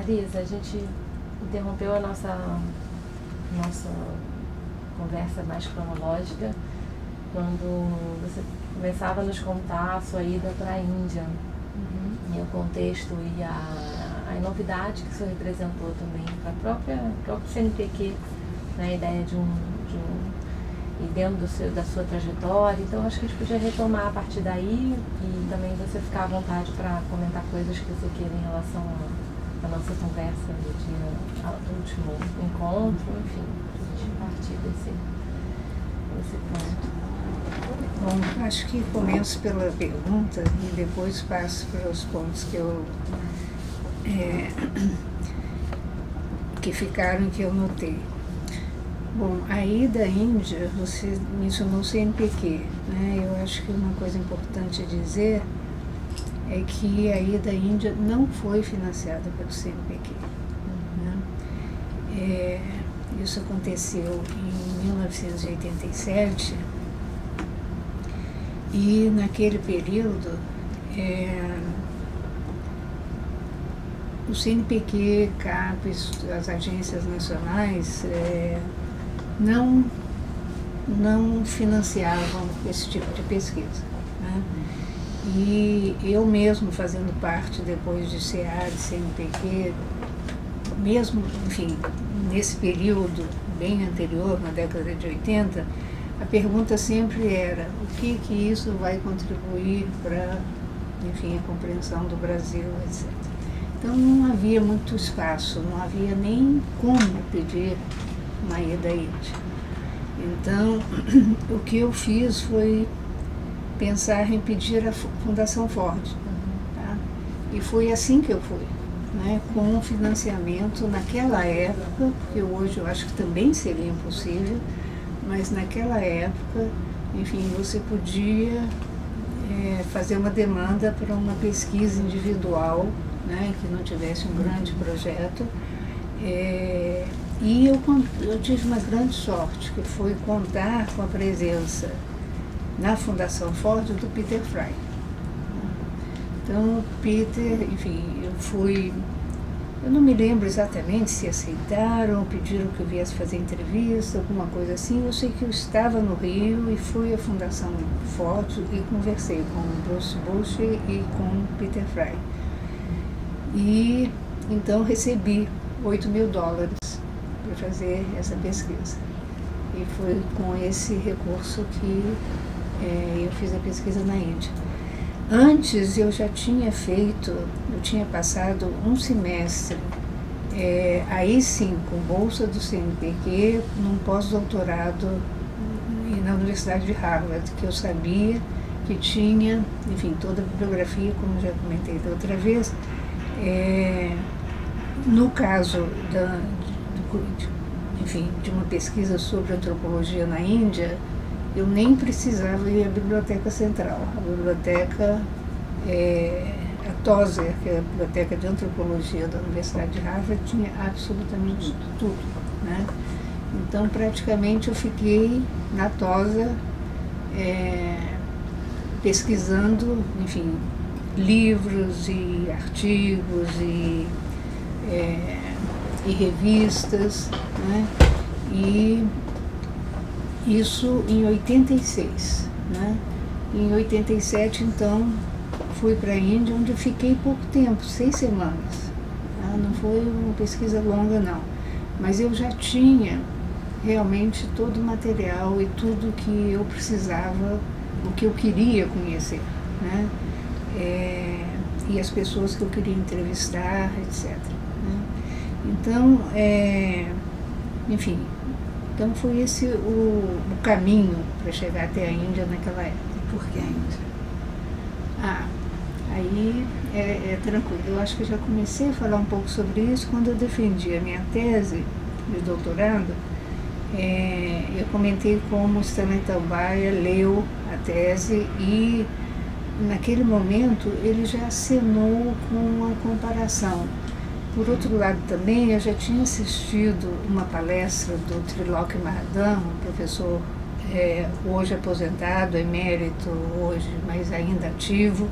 Marisa, a gente interrompeu a nossa conversa mais cronológica quando você começava a nos contar a sua ida para a Índia. E o contexto e a novidade que isso representou também para o próprio CNPq, né, a ideia de e dentro da sua trajetória. Então acho que a gente podia retomar a partir daí e também você ficar à vontade para comentar coisas que você queira em relação à nossa conversa do último encontro, enfim, a gente partir desse ponto. Bom, acho que começo pela pergunta e depois passo para os pontos que ficaram, que eu notei. Bom, a ida à Índia, você mencionou o CNPq, né? Eu acho que uma coisa importante a dizer é que a ida à Índia não foi financiada pelo CNPq. Né? Isso aconteceu em 1987 e naquele período o CNPq, CAPES, as agências nacionais não financiavam esse tipo de pesquisa. Né? E eu mesmo fazendo parte depois de SEAD, CNPq, mesmo, enfim, nesse período bem anterior, na década de 80, a pergunta sempre era o que isso vai contribuir para, enfim, a compreensão do Brasil, etc. Então não havia muito espaço, não havia nem como pedir uma ida à Índia. Então, o que eu fiz foi pensar em pedir a Fundação Ford. Tá? E foi assim que eu fui, né? Com financiamento naquela época, porque hoje eu acho que também seria impossível, mas naquela época, enfim, você podia fazer uma demanda para uma pesquisa individual, né, que não tivesse um grande projeto. E eu tive uma grande sorte, que foi contar com a presença na Fundação Ford do Peter Fry. Então, Peter, enfim, eu não me lembro exatamente se aceitaram, pediram que eu viesse fazer entrevista, alguma coisa assim. Eu sei que eu estava no Rio e fui à Fundação Ford e conversei com o Bruce Bush e com o Peter Fry. E então recebi $8.000 para fazer essa pesquisa. E foi com esse recurso que eu fiz a pesquisa na Índia. Antes eu já tinha eu tinha passado um semestre, aí sim, com bolsa do CNPq, num pós-doutorado na Universidade de Harvard, que eu sabia que tinha, enfim, toda a bibliografia, como já comentei da outra vez. No caso de uma pesquisa sobre antropologia na Índia, eu nem precisava ir à Biblioteca Central. A biblioteca, a Tozer, que é a Biblioteca de Antropologia da Universidade de Harvard, tinha absolutamente tudo. Né? Então, praticamente, eu fiquei na Tozer pesquisando, enfim, livros e artigos e revistas, né? E isso em 86, né? Em 87, então, fui para a Índia, onde eu fiquei pouco tempo, 6 semanas. Tá? Não foi uma pesquisa longa, não. Mas eu já tinha realmente todo o material e tudo que eu precisava, o que eu queria conhecer, né? E as pessoas que eu queria entrevistar, etc. Né? Então, enfim, então foi esse o caminho para chegar até a Índia naquela época. Por que a Índia? Aí é tranquilo. Eu acho que eu já comecei a falar um pouco sobre isso quando eu defendi a minha tese de doutorado. Eu comentei como Stanley Talbaia leu a tese e, naquele momento, ele já acenou com uma comparação. Por outro lado, também, eu já tinha assistido uma palestra do Trilok Mahadan, um professor hoje aposentado, emérito, hoje, mas ainda ativo,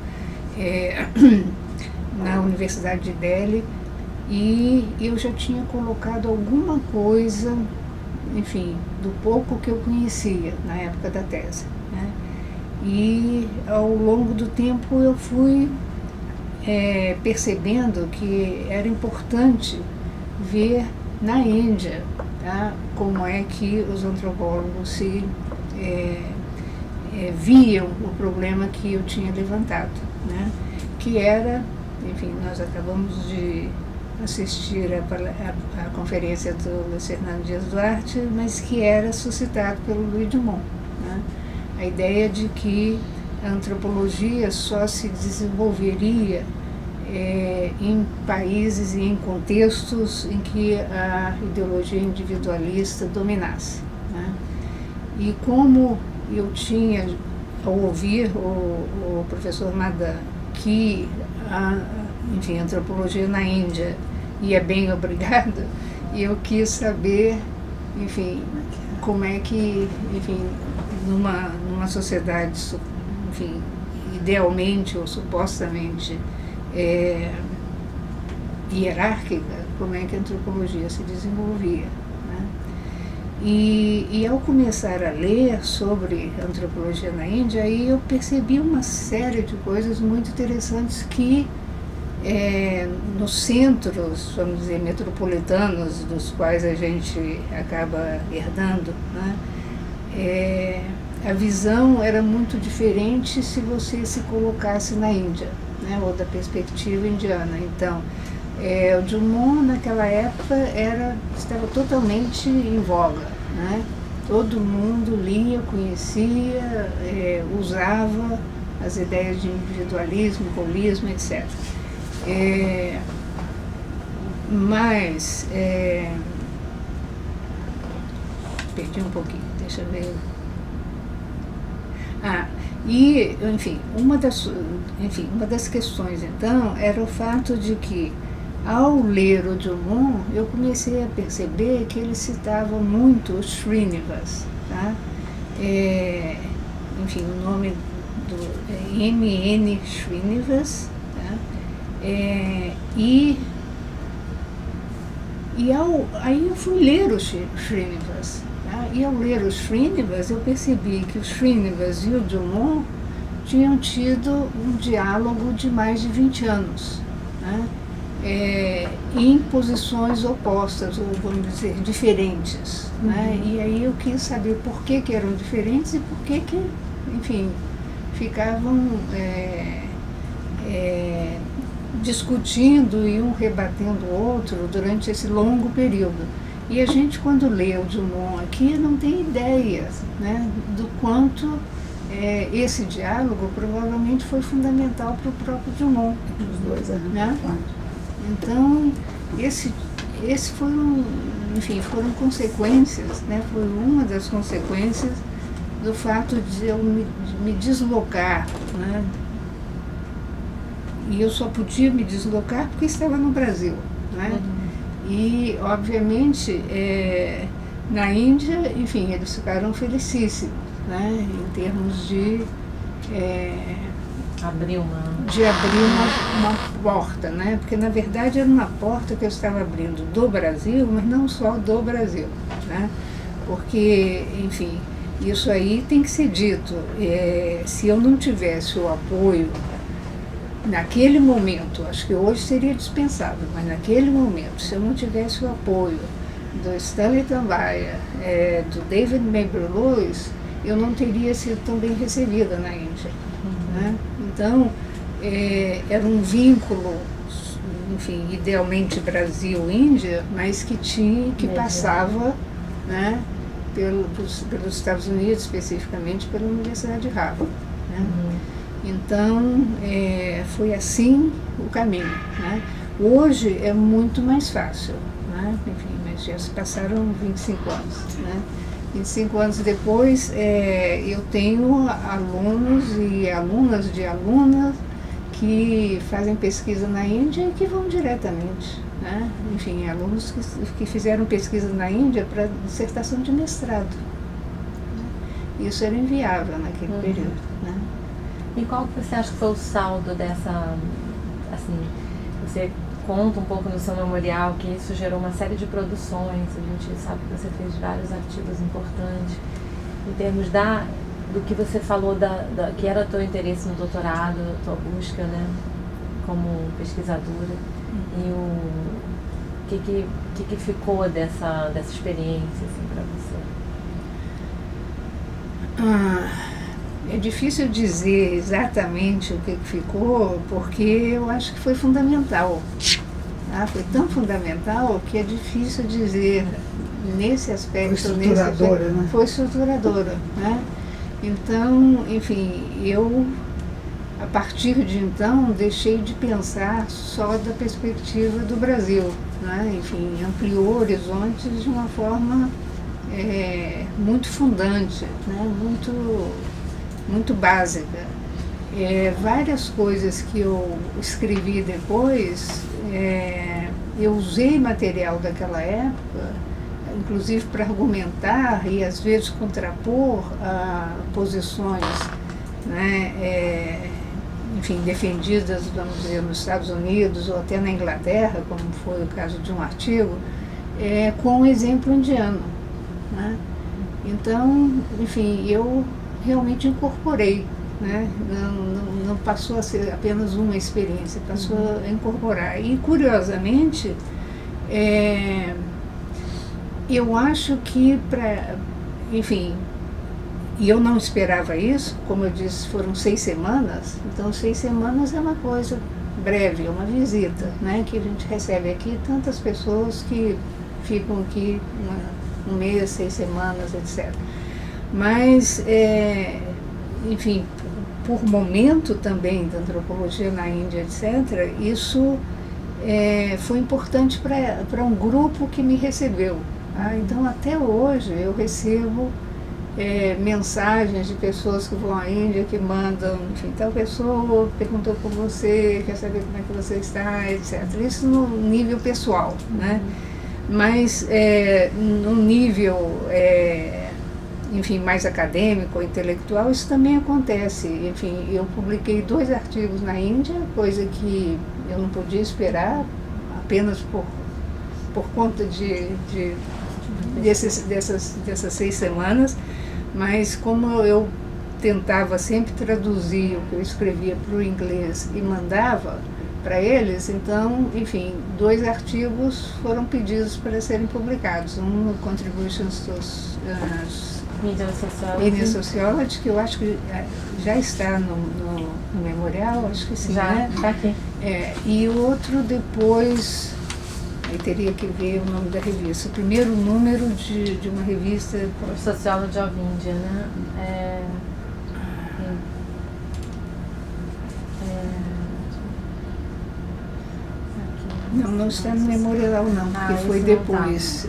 na Universidade de Delhi, e eu já tinha colocado alguma coisa, enfim, do pouco que eu conhecia na época da tese, né? E ao longo do tempo eu fui percebendo que era importante ver na Índia, tá, como é que os antropólogos se viam o problema que eu tinha levantado, né? Que era, enfim, nós acabamos de assistir a conferência do Luiz Fernando Dias Duarte, mas que era suscitado pelo Louis Dumont, né? A ideia de que a antropologia só se desenvolveria em países e em contextos em que a ideologia individualista dominasse, né? E como eu tinha, ao ouvir o professor Madan, que enfim, a antropologia na Índia ia bem, obrigado, e eu quis saber, enfim, como é que, enfim, numa sociedade, enfim, idealmente ou supostamente hierárquica, como é que a antropologia se desenvolvia, né? E ao começar a ler sobre antropologia na Índia, aí eu percebi uma série de coisas muito interessantes que nos centros, vamos dizer, metropolitanos, dos quais a gente acaba herdando, né? A visão era muito diferente se você se colocasse na Índia, né? Ou da perspectiva indiana. Então, o Dumont naquela época estava totalmente em voga, né? Todo mundo lia, conhecia, usava as ideias de individualismo, holismo, etc. Mas perdi um pouquinho, deixa eu ver. E, enfim, uma das questões, então, era o fato de que, ao ler o Dumont, eu comecei a perceber que ele citava muito os Srinivas, tá? Enfim, o nome do M.N. Srinivas, tá? Aí eu fui ler os Srinivas. E ao ler os Srinivas, eu percebi que os Srinivas e o Dumont tinham tido um diálogo de mais de 20 anos, né? Em posições opostas, ou vamos dizer, diferentes, né? E aí eu quis saber por que eram diferentes e por que, enfim, ficavam discutindo e um rebatendo o outro durante esse longo período. E a gente, quando lê o Dumont aqui, não tem ideia, né, do quanto esse diálogo provavelmente foi fundamental para o próprio Dumont. Os dois, né? Então, esse foi enfim, foram consequências, né, foi uma das consequências do fato de eu me deslocar, né? E eu só podia me deslocar porque estava no Brasil, né? E, obviamente, na Índia, enfim, eles ficaram felicíssimos, né, em termos de abrir uma porta, né? Porque, na verdade, era uma porta que eu estava abrindo do Brasil, mas não só do Brasil, né? Porque, enfim, isso aí tem que ser dito. Se eu não tivesse o apoio naquele momento, acho que hoje seria dispensável, mas naquele momento, se eu não tivesse o apoio do Stanley Tambaia, do David Mabry-Lewis, eu não teria sido tão bem recebida na Índia, né? Então, era um vínculo, enfim, idealmente Brasil-Índia, mas que passava, né, pelos Estados Unidos, especificamente pela Universidade de Harvard, né? Então, foi assim o caminho, né? Hoje é muito mais fácil, né? Enfim, mas já se passaram 25 anos, né? 25 anos depois, eu tenho alunos e alunas de alunas que fazem pesquisa na Índia e que vão diretamente, né? Enfim, alunos que fizeram pesquisa na Índia para dissertação de mestrado. Isso era inviável naquele período, né? E qual que você acha que foi o saldo dessa, assim, você conta um pouco no seu memorial que isso gerou uma série de produções. A gente sabe que você fez vários artigos importantes em termos do que você falou que era teu interesse no doutorado, tua busca, né, como pesquisadora, e o que ficou dessa experiência assim, para você? É difícil dizer exatamente o que ficou, porque eu acho que foi fundamental. Tá? Foi tão fundamental que é difícil dizer nesse aspecto. Foi estruturadora, né? Foi estruturadora, né? Então, enfim, eu, a partir de então, deixei de pensar só da perspectiva do Brasil, né? Enfim, ampliou horizontes de uma forma muito fundante, né? Muito básica. Várias coisas que eu escrevi depois, eu usei material daquela época, inclusive para argumentar e às vezes contrapor posições, né, enfim, defendidas, vamos dizer, nos Estados Unidos ou até na Inglaterra, como foi o caso de um artigo, com o exemplo indiano, né? Então, enfim, eu realmente incorporei, né? Não passou a ser apenas uma experiência, passou a incorporar. E, curiosamente, eu acho que, enfim, e eu não esperava isso, como eu disse, foram 6 semanas, então 6 semanas é uma coisa breve, é uma visita, né? Que a gente recebe aqui tantas pessoas que ficam aqui um mês, 6 semanas, etc. Mas, enfim, por momento também da antropologia na Índia, etc., isso foi importante para um grupo que me recebeu. Tá? Então, até hoje, eu recebo mensagens de pessoas que vão à Índia, que mandam, enfim, tal pessoa perguntou por você, quer saber como é que você está, etc. Isso no nível pessoal, né? Mas no nível, enfim, mais acadêmico, intelectual, isso também acontece. Enfim, eu publiquei 2 artigos na Índia, coisa que eu não podia esperar, apenas por conta dessas 6 semanas, mas como eu tentava sempre traduzir o que eu escrevia para o inglês e mandava para eles, então, enfim, 2 artigos foram pedidos para serem publicados. Um no Contributions to Media Sociology, que eu acho que já está no memorial, acho que sim, já, né? Está aqui. E o outro depois, aí teria que ver o nome da revista. O primeiro número de uma revista... Sociology of India, né? Não está no memorial não, porque foi depois.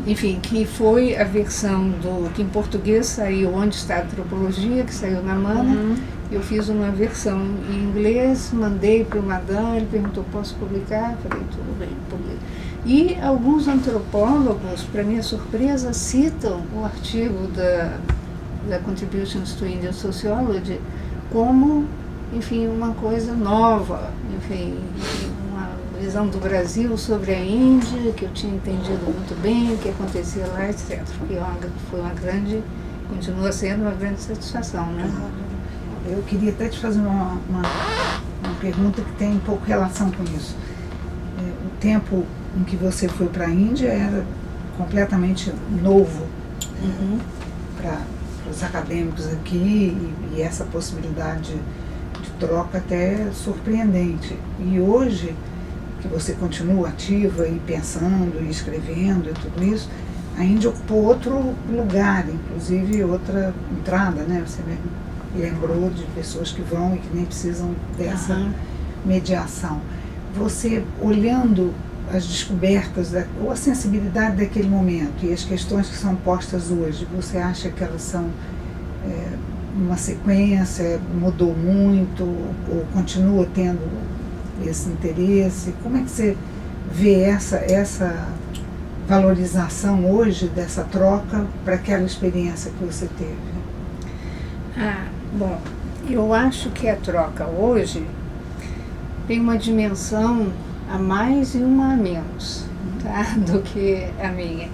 Enfim, que foi a versão que em português saiu Onde Está a Antropologia, que saiu na Mana. Eu fiz uma versão em inglês, mandei para o Madan, ele perguntou, posso publicar? Falei, tudo bem, publico. E alguns antropólogos, para minha surpresa, citam o artigo da Contributions to Indian Sociology como, enfim, uma coisa nova, enfim, uma visão do Brasil sobre a Índia, que eu tinha entendido muito bem, o que acontecia lá, etc. Foi uma grande, continua sendo uma grande satisfação, né? Eu queria até te fazer uma pergunta que tem um pouco relação com isso. O tempo em que você foi para a Índia era completamente novo para os acadêmicos aqui e essa possibilidade de troca até surpreendente. E hoje, que você continua ativa e pensando e escrevendo e tudo isso, a Índia ocupou outro lugar, inclusive outra entrada, né? Você lembrou de pessoas que vão e que nem precisam dessa mediação. Você, olhando as descobertas ou a sensibilidade daquele momento e as questões que são postas hoje, você acha que elas são uma sequência, mudou muito ou continua tendo esse interesse? Como é que você vê essa valorização hoje dessa troca para aquela experiência que você teve? Bom, eu acho que a troca hoje tem uma dimensão a mais e uma a menos, tá? Do que a minha.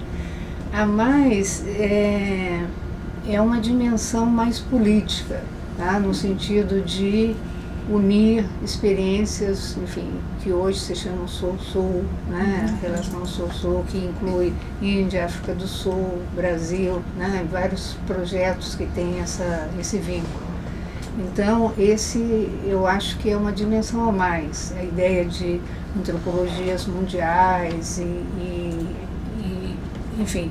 A mais é uma dimensão mais política, tá? No sentido de unir experiências, enfim, que hoje se chama Sul-Sul, né? A relação Sul-Sul, que inclui Índia, África do Sul, Brasil, né? Vários projetos que têm esse vínculo. Então, eu acho que é uma dimensão a mais, a ideia de antropologias mundiais enfim,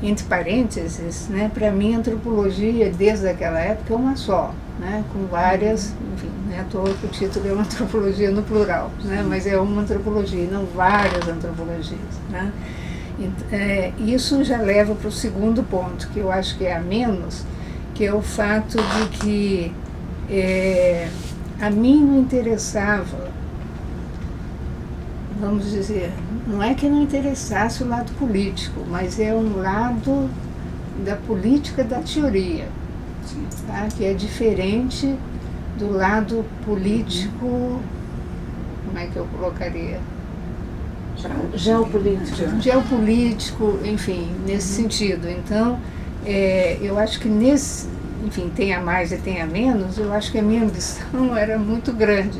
entre parênteses, né, para mim a antropologia desde aquela época é uma só, né, com várias, enfim, não é à toa que o título é uma antropologia no plural, né, mas é uma antropologia, não várias antropologias, né. Isso já leva para o segundo ponto, que eu acho que é a menos, que é o fato de que a mim não interessava, vamos dizer, não é que não interessasse o lado político, mas é um lado da política da teoria, tá? Que é diferente do lado político, como é que eu colocaria? Geopolítico, enfim, nesse sentido. Então, eu acho que enfim, tem a mais e tem a menos, eu acho que a minha ambição era muito grande,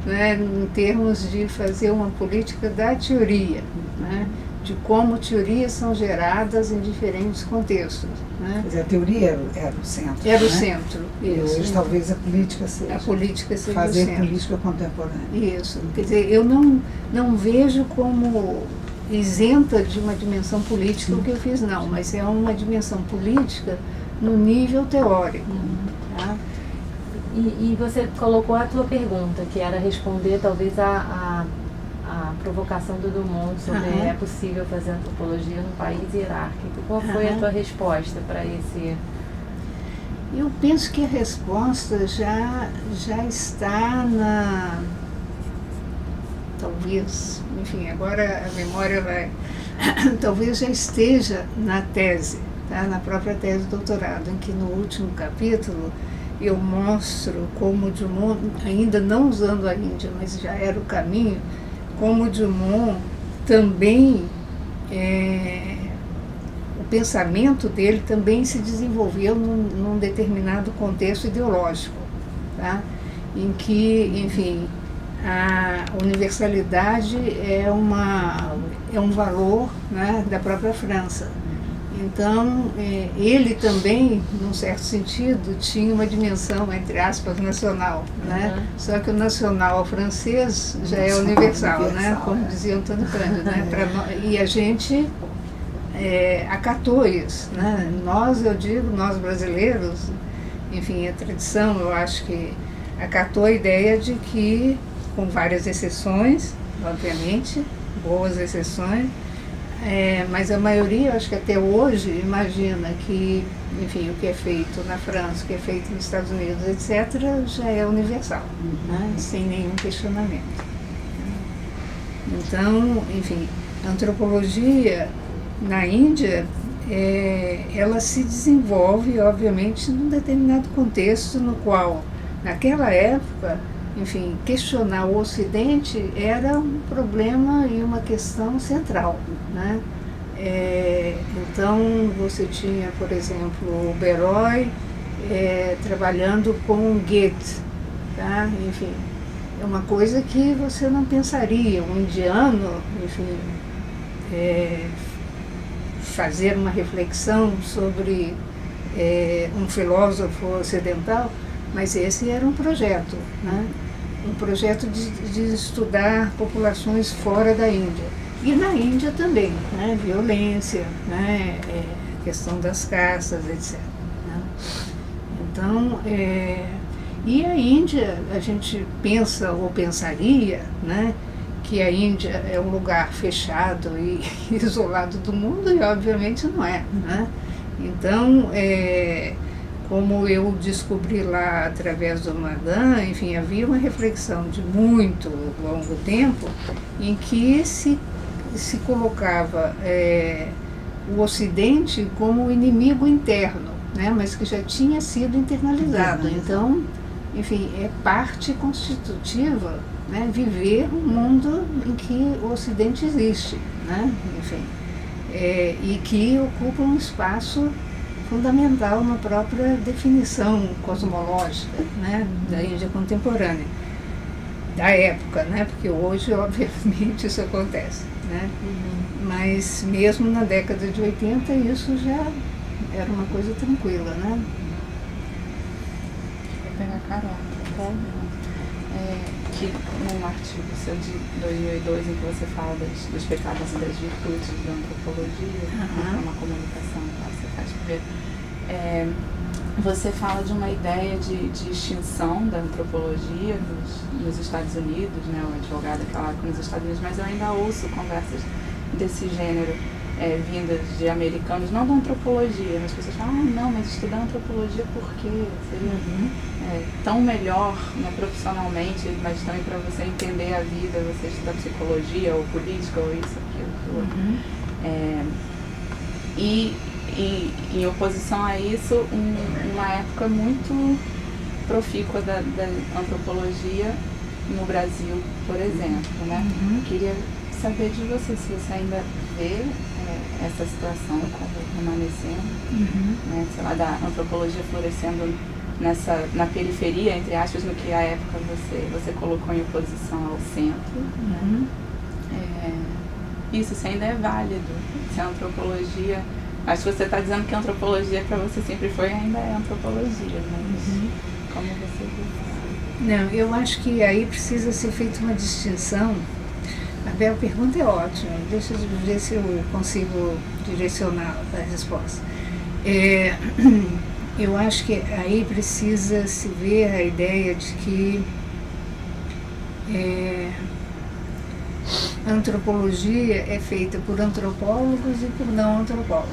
né, em termos de fazer uma política da teoria, né, de como teorias são geradas em diferentes contextos. Né. Quer dizer, a teoria era o centro. Era o né? centro. E hoje talvez a política seja. A política seja fazer o centro. Política contemporânea. Isso. Quer dizer, eu não vejo como isenta de uma dimensão política o que eu fiz, não, mas é uma dimensão política no nível teórico. Tá? E você colocou a tua pergunta, que era responder talvez a provocação do Dumont sobre é possível fazer antropologia num país hierárquico. Qual foi a tua resposta para esse... Eu penso que a resposta já está talvez, enfim, agora a memória vai... talvez já esteja na tese, tá? Na própria tese de doutorado, em que no último capítulo eu mostro como Dumont, ainda não usando a Índia, mas já era o caminho, como Dumont também, o pensamento dele também se desenvolveu num determinado contexto ideológico, tá? Em que, enfim, a universalidade é um valor, né, da própria França. Então, ele também, num certo sentido, tinha uma dimensão, entre aspas, nacional, né? Só que o nacional francês já é universal, né? Como dizia Antônio Cândido, né? E a gente acatou isso, né? Nós brasileiros, enfim, a tradição, eu acho que acatou a ideia de que, com várias exceções, obviamente, boas exceções, mas a maioria, acho que até hoje, imagina que, enfim, o que é feito na França, o que é feito nos Estados Unidos, etc., já é universal, né? Sem nenhum questionamento. Então, enfim, a antropologia na Índia, ela se desenvolve, obviamente, num determinado contexto no qual, naquela época, enfim, questionar o Ocidente era um problema e uma questão central, né? Então, você tinha, por exemplo, o Beroy trabalhando com Goethe, tá? Enfim, é uma coisa que você não pensaria, um indiano, enfim, fazer uma reflexão sobre um filósofo ocidental, mas esse era um projeto, né? Um projeto de estudar populações fora da Índia. E na Índia também, né? Violência, né? Questão das castas, etc. Né? Então, e a Índia, a gente pensa ou pensaria, né, que a Índia é um lugar fechado e isolado do mundo, e obviamente não é. Né? Então, como eu descobri lá através do Madan, enfim, havia uma reflexão de muito longo tempo em que se colocava o Ocidente como inimigo interno, né, mas que já tinha sido internalizado. Então, enfim, é parte constitutiva, né, viver um mundo em que o Ocidente existe, né, enfim, e que ocupa um espaço fundamental na própria definição cosmológica, né, da Índia contemporânea, da época, né, porque hoje, obviamente, isso acontece, né, mas mesmo na década de 80 isso já era uma coisa tranquila, né. Vou pegar a Carol, que num artigo seu de 2002 em que você fala dos pecados e das virtudes da antropologia, uma comunicação que você faz primeiro, você fala de uma ideia de extinção da antropologia nos Estados Unidos, né, o advogado daquela época nos Estados Unidos, mas eu ainda ouço conversas desse gênero vindas de americanos, não da antropologia, mas as pessoas falam, não, mas estudar antropologia por quê? Seria tão melhor, né, profissionalmente, mas também para você entender a vida, você estudar psicologia ou política ou isso, aquilo, outro. E em oposição a isso, uma época muito profícua da antropologia no Brasil, por exemplo, né? Queria saber de você, se você ainda vê essa situação como remanescendo, né, sei lá, da antropologia florescendo na periferia, entre aspas, no que à época você colocou em oposição ao centro. Né? Isso, se ainda é válido, se a antropologia... Acho que você está dizendo que a antropologia para você sempre foi e ainda é antropologia, mas como você vê? Não, eu acho que aí precisa ser feita uma distinção. A pergunta é ótima, deixa eu ver se eu consigo direcionar a resposta. Eu acho que aí precisa se ver a ideia de que a antropologia é feita por antropólogos e por não antropólogos,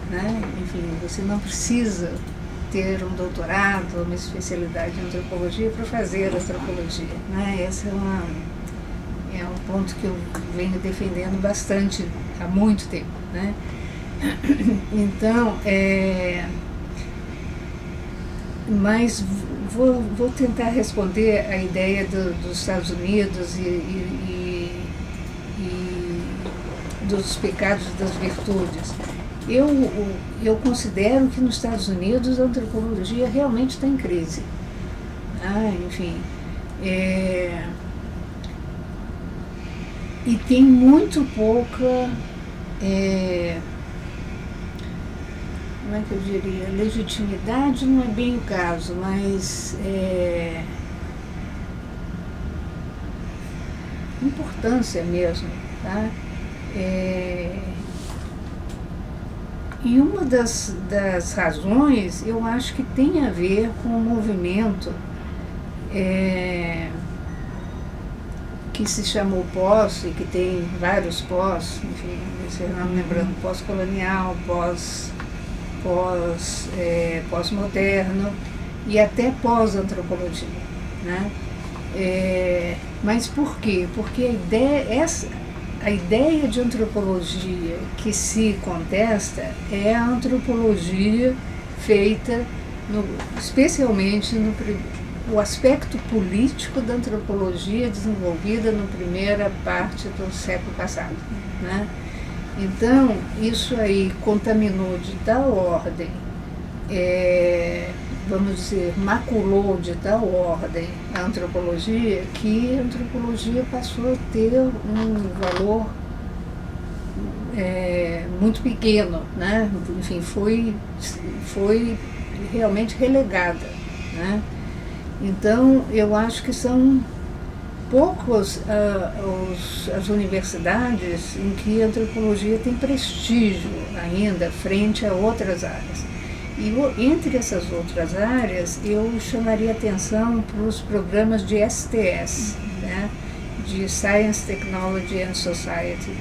né? Enfim, você não precisa ter um doutorado, uma especialidade em antropologia para fazer antropologia, né? Essa é um ponto que eu venho defendendo bastante há muito tempo, né? Então, mas vou tentar responder a ideia dos Estados Unidos e dos pecados e das virtudes. Eu considero que nos Estados Unidos a antropologia realmente está em crise. Enfim, e tem muito pouca, como é que eu diria, legitimidade não é bem o caso, mas importância mesmo, tá? E uma das razões, eu acho que tem a ver com o movimento que se chamou pós, e que tem vários pós, enfim, se não me lembrando, pós-colonial, pós-moderno e até pós-antropologia, né? Mas por quê? Porque a ideia de antropologia que se contesta é a antropologia feita, especialmente o aspecto político da antropologia desenvolvida na primeira parte do século passado, né? Então, isso aí contaminou de tal ordem, vamos dizer, maculou de tal ordem a antropologia, que a antropologia passou a ter um valor muito pequeno, né? Enfim, foi realmente relegada, né? Então, eu acho que são poucos as universidades em que a antropologia tem prestígio ainda frente a outras áreas. E entre essas outras áreas, eu chamaria atenção para os programas de STS, né? De Science, Technology and Society.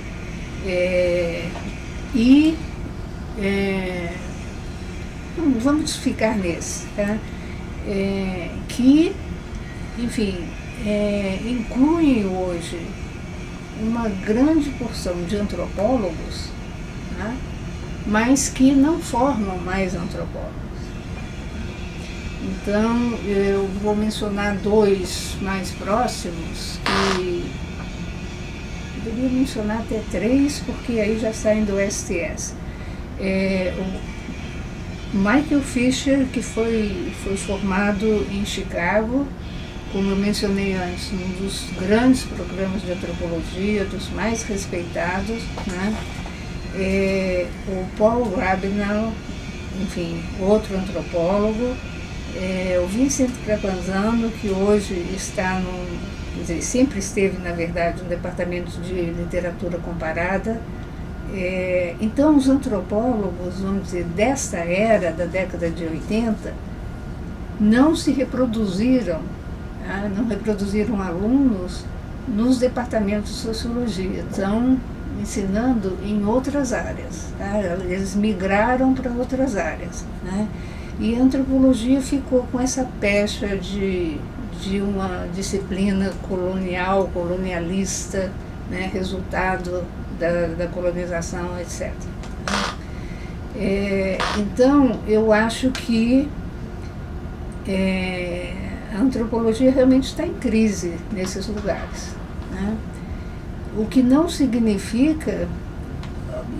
Vamos ficar nesse, tá? Que, enfim, incluem hoje uma grande porção de antropólogos, né? Mas que não formam mais antropólogos. Então, eu vou mencionar dois mais próximos, que eu deveria mencionar até três, porque aí já saem do STS. O Michael Fisher, que foi formado em Chicago, como eu mencionei antes, um dos grandes programas de antropologia, dos mais respeitados, né? O Paul Rabinow, enfim, outro antropólogo, o Vincent Trapanzano, que hoje está quer dizer, sempre esteve, na verdade, no departamento de literatura comparada. Então, os antropólogos, vamos dizer, desta era, da década de 80, não se reproduziram, não reproduziram alunos nos departamentos de sociologia, estão ensinando em outras áreas, eles migraram para outras áreas, né? E a antropologia ficou com essa pecha de uma disciplina colonialista, né, resultado da colonização, etc. Então, eu acho que a antropologia realmente está em crise nesses lugares, né? O que não significa,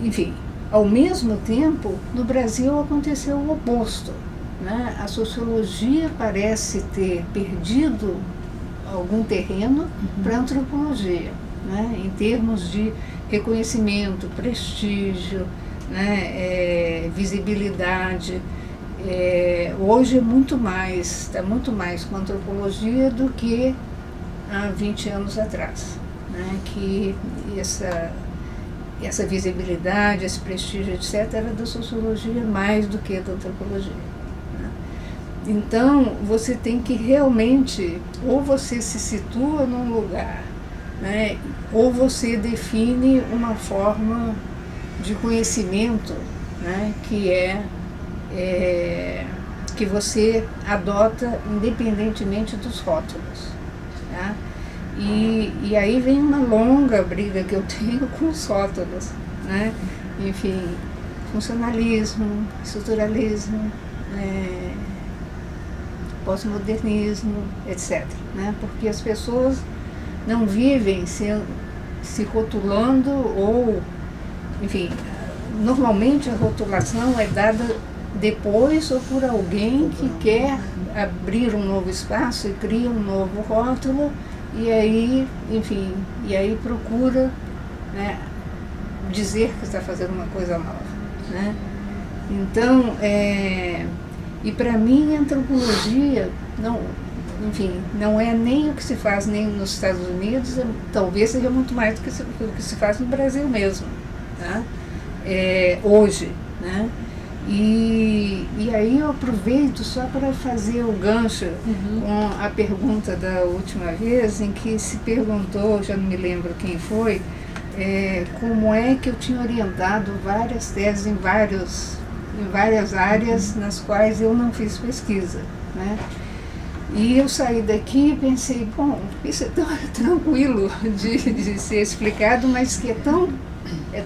enfim, ao mesmo tempo, no Brasil aconteceu o oposto, né? A sociologia parece ter perdido algum terreno para a antropologia, né? Em termos de reconhecimento, prestígio, né? Visibilidade. Hoje está muito mais com a antropologia do que há 20 anos atrás, né? Que essa visibilidade, esse prestígio, etc., era da sociologia mais do que da antropologia, né? Então, você tem que realmente, ou você se situa num lugar, né, ou você define uma forma de conhecimento, né, que você adota independentemente dos rótulos, tá? E aí vem uma longa briga que eu tenho com os rótulos, né? Enfim, funcionalismo, estruturalismo, pós-modernismo, etc., né? Porque as pessoas não vivem se rotulando ou, enfim, normalmente a rotulação é dada depois ou por alguém que quer abrir um novo espaço e cria um novo rótulo. E aí, enfim, procura, né, dizer que está fazendo uma coisa nova, né? Então, e para mim a antropologia não é nem o que se faz nem nos Estados Unidos, talvez seja muito mais do que se faz no Brasil mesmo, tá? Hoje, né? E aí eu aproveito só para fazer o gancho com a pergunta da última vez, em que se perguntou, já não me lembro quem foi, como é que eu tinha orientado várias teses em várias áreas nas quais eu não fiz pesquisa, né? E eu saí daqui e pensei, bom, isso é tão tranquilo de ser explicado, mas que é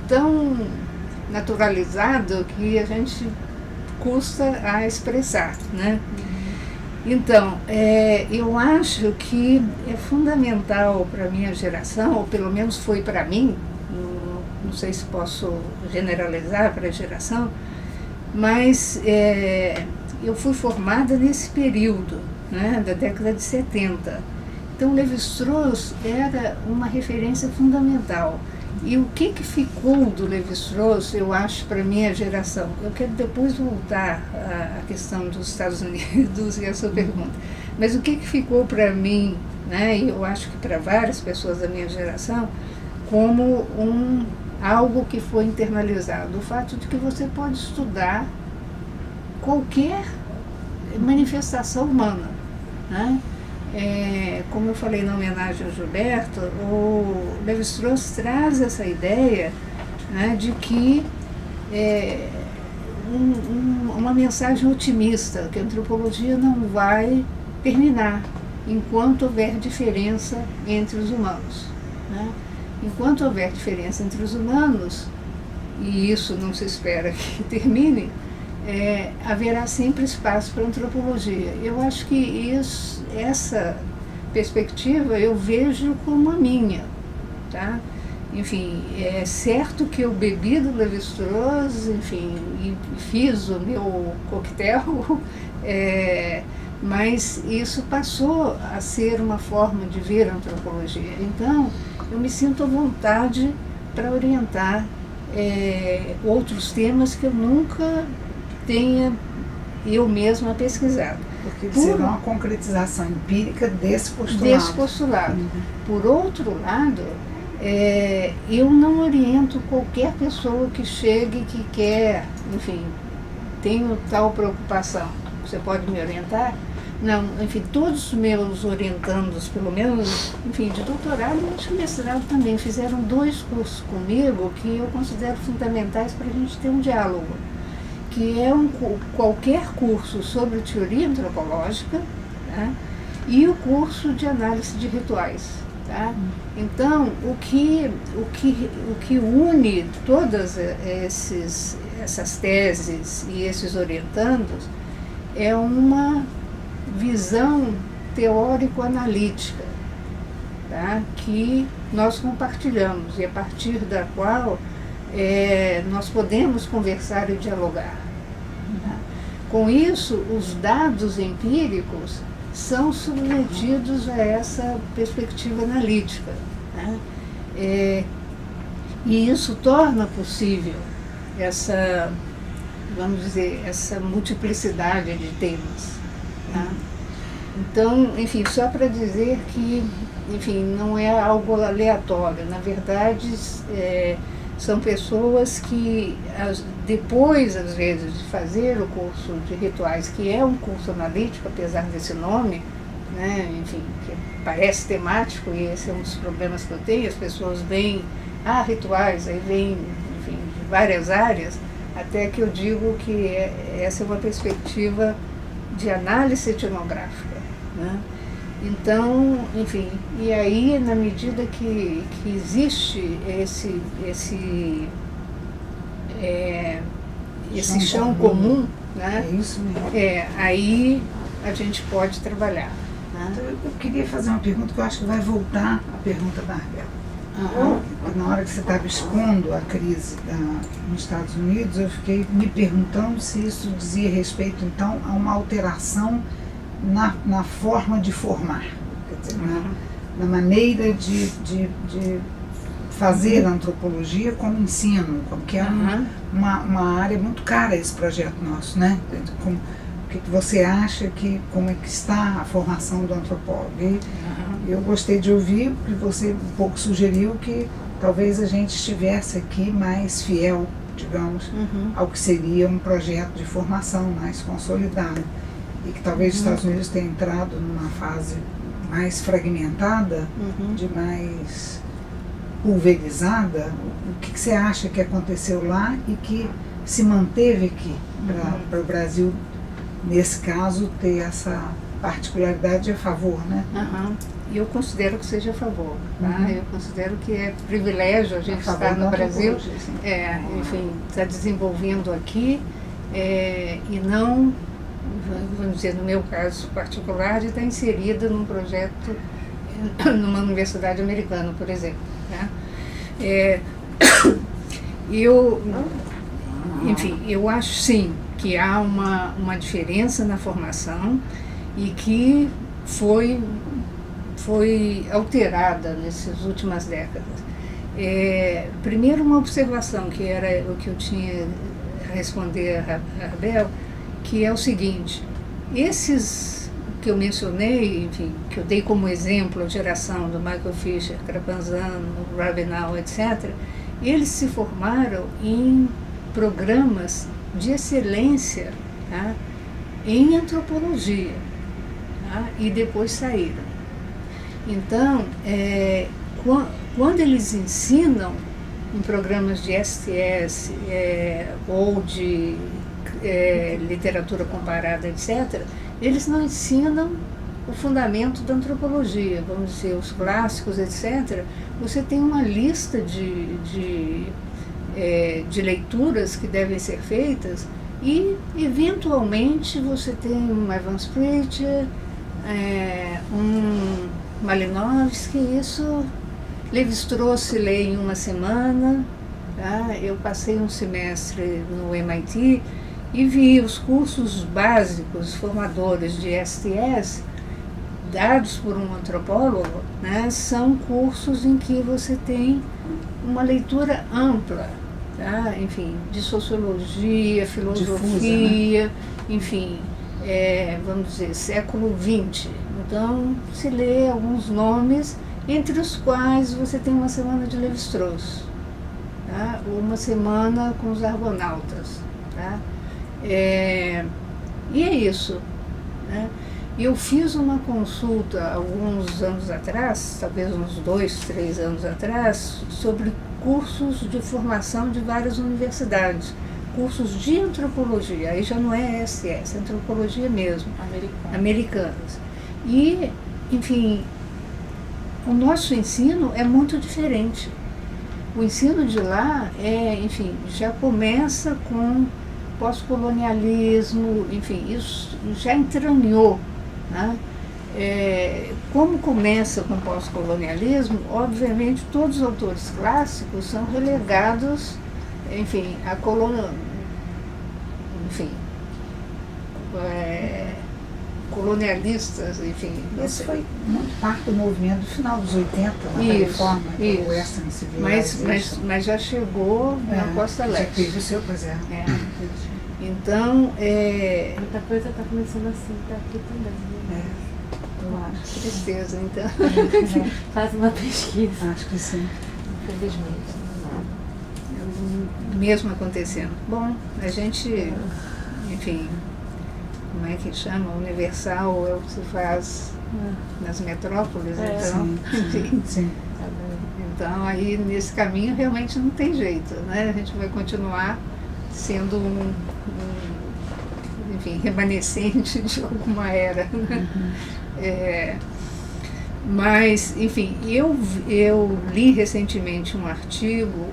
tão naturalizado que a gente custa a expressar, né? Então, eu acho que é fundamental para a minha geração, ou pelo menos foi para mim, não sei se posso generalizar para a geração, mas eu fui formada nesse período, né, da década de 70. Então, Lévi-Strauss era uma referência fundamental. E o que ficou do Lévi-Strauss, eu acho, para a minha geração? Eu quero depois voltar à questão dos Estados Unidos e a sua pergunta. Mas o que ficou para mim, né, e eu acho que para várias pessoas da minha geração, como algo que foi internalizado? O fato de que você pode estudar qualquer manifestação humana, né? Como eu falei na homenagem ao Gilberto, o Lévi-Strauss traz essa ideia, né, de que uma mensagem otimista, que a antropologia não vai terminar enquanto houver diferença entre os humanos, né? Enquanto houver diferença entre os humanos, e isso não se espera que termine, haverá sempre espaço para antropologia. Eu acho que essa perspectiva eu vejo como a minha, tá? Enfim, é certo que eu bebi do Lévi-Strauss, enfim, e fiz o meu coquetel, mas isso passou a ser uma forma de ver a antropologia. Então, eu me sinto à vontade para orientar outros temas que eu nunca tenha eu mesma pesquisado. Porque será uma concretização empírica desse postulado. Por outro lado, eu não oriento qualquer pessoa que chegue, que quer, enfim, tenho tal preocupação. Você pode me orientar? Não, enfim, todos os meus orientandos, pelo menos, enfim, de doutorado e de mestrado também, fizeram 2 cursos comigo que eu considero fundamentais para a gente ter um diálogo, que é qualquer curso sobre teoria antropológica, tá? E o curso de análise de rituais. Tá? Então, o que une todas essas teses e esses orientandos é uma visão teórico-analítica, tá? Que nós compartilhamos e a partir da qual nós podemos conversar e dialogar. Tá? Com isso, os dados empíricos são submetidos a essa perspectiva analítica. Né? E isso torna possível essa, vamos dizer, essa multiplicidade de temas. Tá? Então, enfim, só para dizer que, enfim, não é algo aleatório. Na verdade, são pessoas que, depois, às vezes, de fazer o curso de rituais, que é um curso analítico, apesar desse nome, né, enfim, que parece temático, e esse é um dos problemas que eu tenho, as pessoas veem, rituais, aí vem, enfim, de várias áreas, até que eu digo que essa é uma perspectiva de análise etnográfica, né? Então, enfim, e aí, na medida que existe esse chão comum, né? É isso mesmo. Aí a gente pode trabalhar. Né? Então, eu queria fazer uma pergunta que eu acho que vai voltar à pergunta da Arbela. Na hora que você estava expondo a crise nos Estados Unidos, eu fiquei me perguntando se isso dizia respeito, então, a uma alteração na forma de formar, quer dizer, na maneira de fazer a antropologia como ensino, que é uma área muito cara esse projeto nosso, né? O que você acha, como é que está a formação do antropólogo? E eu gostei de ouvir, porque você um pouco sugeriu que talvez a gente estivesse aqui mais fiel, digamos, ao que seria um projeto de formação mais consolidado. E que talvez os Estados Unidos tenha entrado numa fase mais fragmentada, de mais pulverizada. O que você acha que aconteceu lá e que se manteve aqui para o Brasil, nesse caso, ter essa particularidade a favor, né? Eu considero que seja a favor. Tá? Eu considero que é privilégio a gente estar no Brasil, enfim, estar desenvolvendo aqui e não, vamos dizer, no meu caso particular, de estar inserida num projeto numa universidade americana, por exemplo. Né? Enfim, eu acho sim que há uma diferença na formação e que foi alterada nessas últimas décadas. Primeiro, uma observação, que era o que eu tinha a responder a Arbel, que é o seguinte: esses que eu mencionei, enfim, que eu dei como exemplo, a geração do Michael Fisher, Crapanzano, Rabinal, etc., eles se formaram em programas de excelência, tá, em antropologia, tá, e depois saíram. Então, quando eles ensinam em programas de STS ou de literatura comparada, etc., eles não ensinam o fundamento da antropologia, vamos dizer, os clássicos, etc. Você tem uma lista de leituras que devem ser feitas E, eventualmente, você tem um Evans Pritchard, um Malinowski, isso Lévi-Strauss se lê em uma semana. Tá? Eu passei um semestre no MIT e vi os cursos básicos formadores de STS dados por um antropólogo, né? São cursos em que você tem uma leitura ampla, tá? Enfim, de sociologia, filosofia, difusa, né? Enfim, vamos dizer, século XX. Então, se lê alguns nomes, entre os quais você tem uma semana de Lévi-Strauss, tá? Uma semana com os Argonautas. Tá? E é isso. Né? Eu fiz uma consulta alguns anos atrás, talvez uns 2, 3 anos atrás, sobre cursos de formação de várias universidades, cursos de antropologia, aí já não é SS, é antropologia mesmo, americanas. E, enfim, o nosso ensino é muito diferente. O ensino de lá enfim, já começa com pós-colonialismo, enfim, isso já entranhou. Né? Como começa com pós-colonialismo, obviamente todos os autores clássicos são relegados, enfim, a colonialistas, enfim. Isso foi muito parte do movimento do final dos 80, da reforma do Western Civilization. Mas já chegou na Costa Leste. Já teve o seu, pois é. Então, muita coisa está começando assim, está aqui também. Eu acho. Tristeza, então. Faz uma pesquisa. Acho que sim. Infelizmente. Mesmo acontecendo. Bom, a gente, enfim, como é que chama? Universal é o que se faz nas metrópoles, então. Sim. Então, aí nesse caminho realmente não tem jeito, né? A gente vai continuar sendo enfim, remanescente de alguma era. Né? Mas, enfim, eu li recentemente um artigo,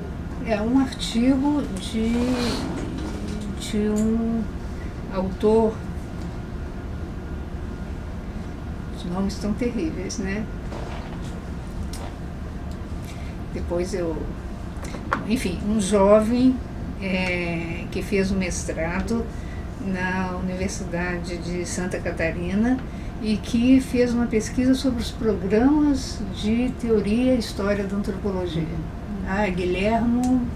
um artigo de um autor, os nomes tão terríveis, né? Depois enfim, um jovem que fez um mestrado na Universidade de Santa Catarina e que fez uma pesquisa sobre os programas de teoria e história da antropologia. Guilhermo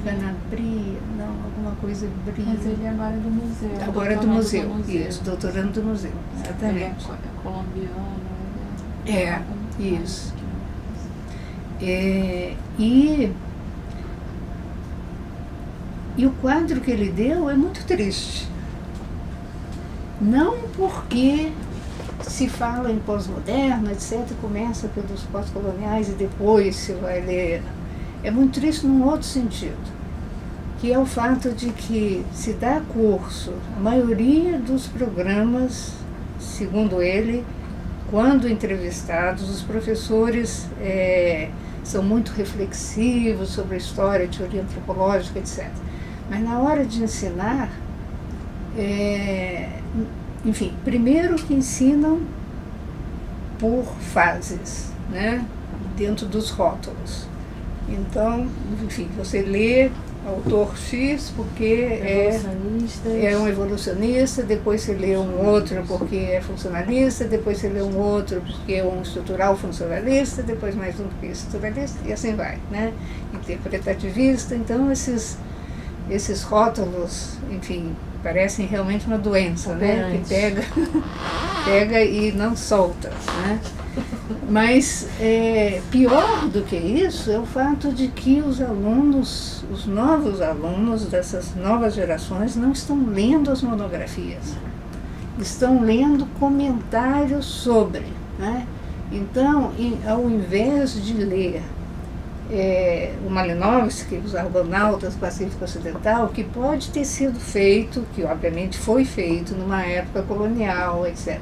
Canabria, não, alguma coisa Bria. Mas ele agora é do museu. Agora é do museu, isso, doutorando do museu, exatamente. Ele é colombiano. Isso. E o quadro que ele deu é muito triste. Não porque se fala em pós-moderno, etc., começa pelos pós-coloniais e depois se vai ler. É muito triste num outro sentido, que é o fato de que se dá curso, a maioria dos programas, segundo ele, quando entrevistados, os professores são muito reflexivos sobre a história, a teoria antropológica, etc. Mas na hora de ensinar, enfim, primeiro que ensinam por fases, né, dentro dos rótulos. Então, enfim, você lê autor X porque é um evolucionista, depois você lê um outro porque é funcionalista, depois você lê um outro porque é um estrutural funcionalista, depois mais um porque é estruturalista, e assim vai, né? Interpretativista. Então, esses rótulos, enfim, parecem realmente uma doença, né? Que pega e não solta, né? Mas pior do que isso é o fato de que os novos alunos dessas novas gerações não estão lendo as monografias, estão lendo comentários sobre, né? Então, ao invés de ler o Malinowski, os Argonautas, Pacífico Ocidental, que pode ter sido feito, que obviamente foi feito numa época colonial, etc.,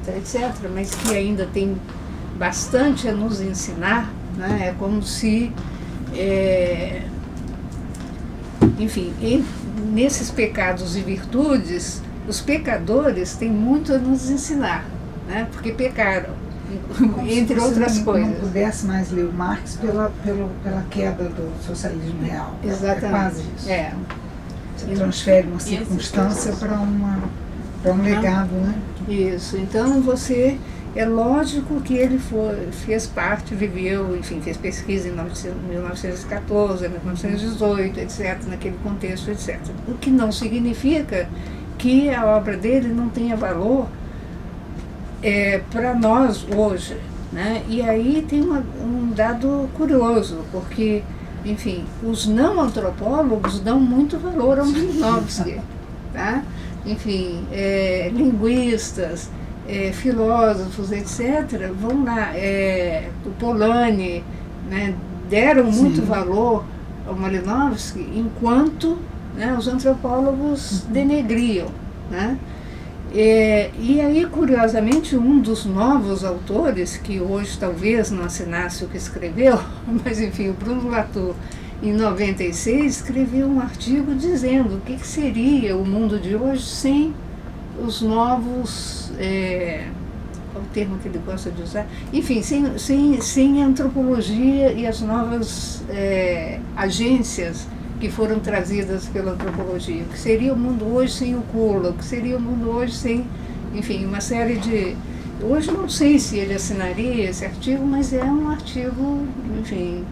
mas que ainda tem bastante a nos ensinar, né? É como se, enfim, nesses pecados e virtudes, os pecadores têm muito a nos ensinar, né? Porque pecaram, entre outras coisas. Não pudesse mais ler o Marx pela queda do socialismo real. Exatamente. É quase isso. É. Você transfere uma circunstância para um legado, né? Isso. Então você... É lógico que ele fez parte, viveu, enfim, fez pesquisa em 1914, 1918, etc., naquele contexto, etc. O que não significa que a obra dele não tenha valor para nós hoje, né? E aí tem um dado curioso, porque, enfim, os não antropólogos dão muito valor ao Malinowski, tá? Enfim, linguistas, filósofos, etc., vão lá, o Polanyi, né, deram muito valor ao Malinowski, enquanto, né, os antropólogos denegriam, né? E aí, curiosamente, um dos novos autores, que hoje talvez não assinasse o que escreveu, mas enfim, o Bruno Latour, em 96, escreveu um artigo dizendo o que seria o mundo de hoje sem os novos, qual o termo que ele gosta de usar? Enfim, sem a antropologia e as novas agências que foram trazidas pela antropologia. O que seria o mundo hoje sem o Kula? O que seria o mundo hoje sem, enfim, uma série de... Hoje não sei se ele assinaria esse artigo, mas é um artigo, enfim,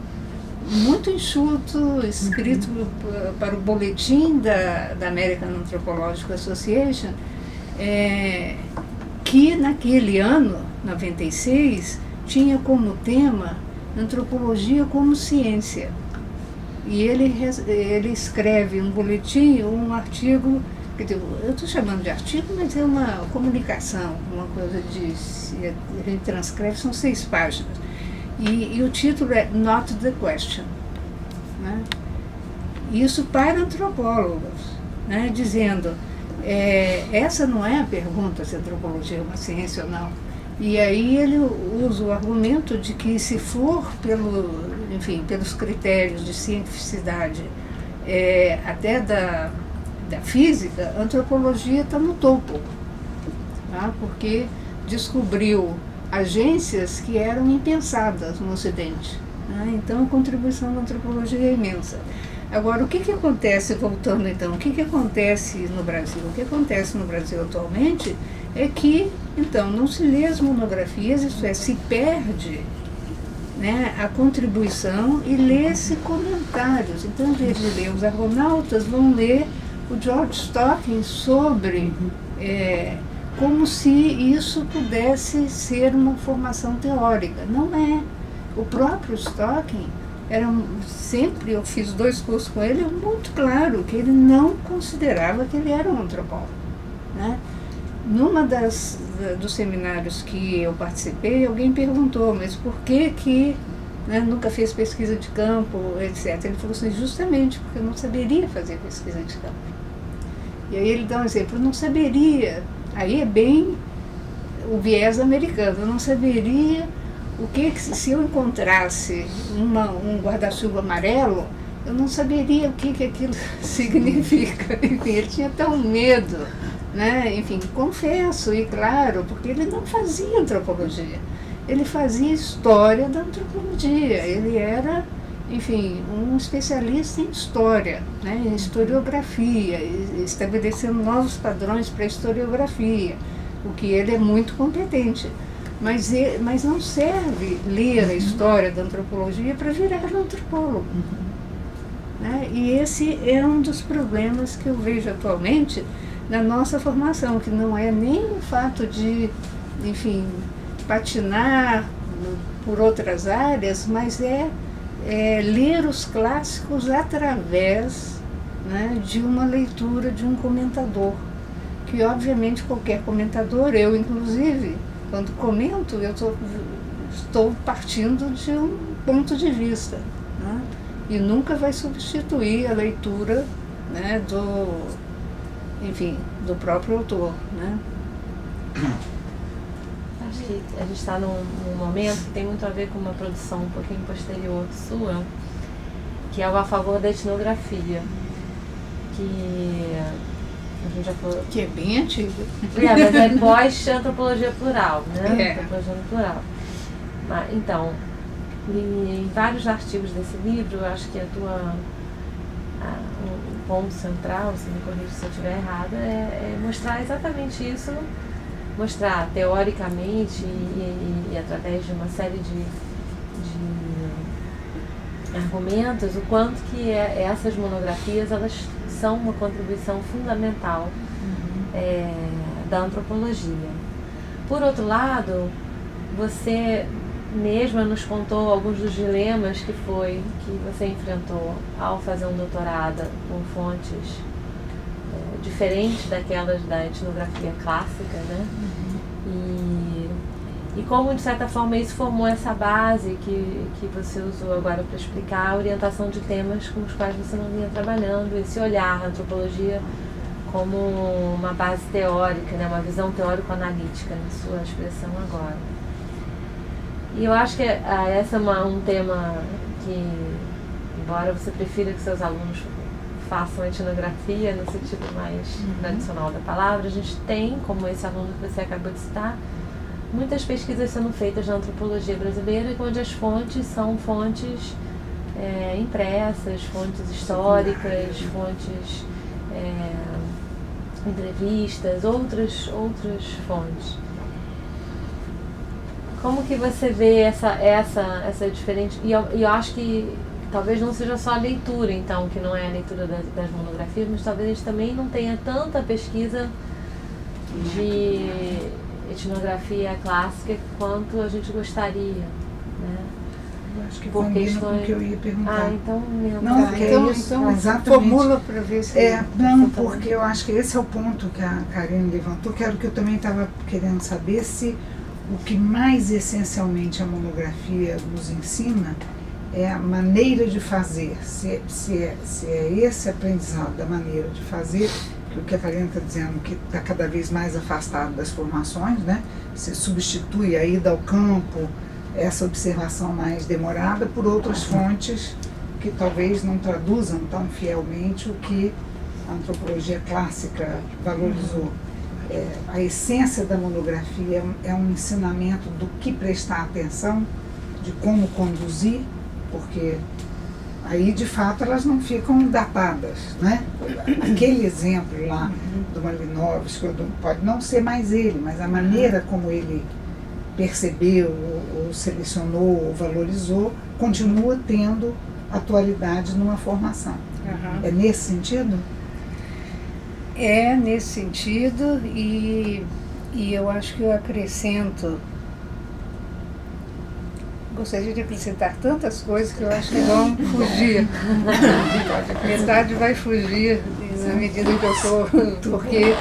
muito enxuto, escrito para o boletim da American Anthropological Association, que naquele ano, 96, tinha como tema antropologia como ciência. E ele escreve um boletim, um artigo, eu estou chamando de artigo, mas é uma comunicação, uma coisa de... A gente transcreve, são 6 páginas. E o título é Not the Question, né? Isso para antropólogos, né? Dizendo, essa não é a pergunta se a antropologia é uma ciência ou não. E aí ele usa o argumento de que se for pelos critérios de cientificidade até da física, a antropologia está no topo, tá? Porque descobriu agências que eram impensadas no Ocidente, né? Então a contribuição da antropologia é imensa. Agora, o que acontece, voltando então, o que acontece no Brasil? O que acontece no Brasil atualmente é que, então, não se lê as monografias, isto é, se perde, né, a contribuição e lê-se comentários. Então, em vez de ler os argonautas, vão ler o George Stocking sobre como se isso pudesse ser uma formação teórica. Não é. O próprio Stocking sempre, eu fiz 2 cursos com ele, é muito claro que ele não considerava que ele era um antropólogo, né? Numa dos seminários que eu participei, alguém perguntou, mas por que né, nunca fez pesquisa de campo, etc. Ele falou assim, justamente porque eu não saberia fazer pesquisa de campo. E aí ele dá um exemplo, eu não saberia, aí é bem o viés americano, eu não saberia se eu encontrasse um guarda-chuva amarelo, eu não saberia o que aquilo significa. Enfim, ele tinha tão medo, né? Enfim, confesso, e claro, porque ele não fazia antropologia, ele fazia história da antropologia, ele era, enfim, um especialista em história, né? Em historiografia, estabelecendo novos padrões para a historiografia, o que ele é muito competente. Mas não serve ler a história da antropologia para virar antropólogo. Né? E esse é um dos problemas que eu vejo atualmente na nossa formação, que não é nem o fato de, enfim, patinar por outras áreas, mas é ler os clássicos através, né, de uma leitura de um comentador, que obviamente qualquer comentador, eu inclusive, quando comento, eu estou partindo de um ponto de vista, né? E nunca vai substituir a leitura, né, do próprio autor, né? Acho que a gente está num momento que tem muito a ver com uma produção um pouquinho posterior sua, que é o A Favor da Etnografia, que a gente já falou. Que é bem antigo. Mas é pós-antropologia plural, né? É. Antropologia plural. Então, em vários artigos desse livro, eu acho que o ponto central, se me corrija se eu estiver errada, é mostrar exatamente isso, mostrar teoricamente e através de uma série de argumentos o quanto que essas monografias elas são uma contribuição fundamental da antropologia. Por outro lado, você mesma nos contou alguns dos dilemas que você enfrentou ao fazer um doutorado com fontes diferentes daquelas da etnografia clássica, né? E como, de certa forma, isso formou essa base que você usou agora para explicar a orientação de temas com os quais você não vinha trabalhando, esse olhar, a antropologia como uma base teórica, né? Uma visão teórico-analítica, na sua expressão agora. E eu acho que esse é um tema que, embora você prefira que seus alunos façam etnografia no sentido mais tradicional da palavra, a gente tem, como esse aluno que você acabou de citar, muitas pesquisas sendo feitas na antropologia brasileira, onde as fontes são fontes impressas, fontes históricas, fontes entrevistas, outras fontes. Como que você vê essa diferente... E eu acho que talvez não seja só a leitura, então, que não é a leitura das monografias, mas talvez a gente também não tenha tanta pesquisa de etnografia clássica quanto a gente gostaria, né? Eu acho que combina com o que eu ia perguntar. Então mesmo. Não, porque então, isso, então exatamente. Formula para ver se... Não, porque eu acho que esse é o ponto que a Karine levantou, que era o que eu também estava querendo saber, se o que mais essencialmente a monografia nos ensina é a maneira de fazer, se é esse aprendizado da maneira de fazer, que o que a Karine está dizendo, que está cada vez mais afastado das formações, né? Você substitui a ida ao campo, essa observação mais demorada, por outras fontes que talvez não traduzam tão fielmente o que a antropologia clássica valorizou. A essência da monografia é um ensinamento do que prestar atenção, de como conduzir, porque aí de fato elas não ficam datadas, né? Aquele exemplo lá do Malinowski pode não ser mais ele, mas a maneira como ele percebeu, ou selecionou, ou valorizou, continua tendo atualidade numa formação. É nesse sentido? É nesse sentido, e eu acho que eu acrescento, gostaria de acrescentar tantas coisas que eu acho que vão fugir. Metade vai fugir na medida que eu estou, porque,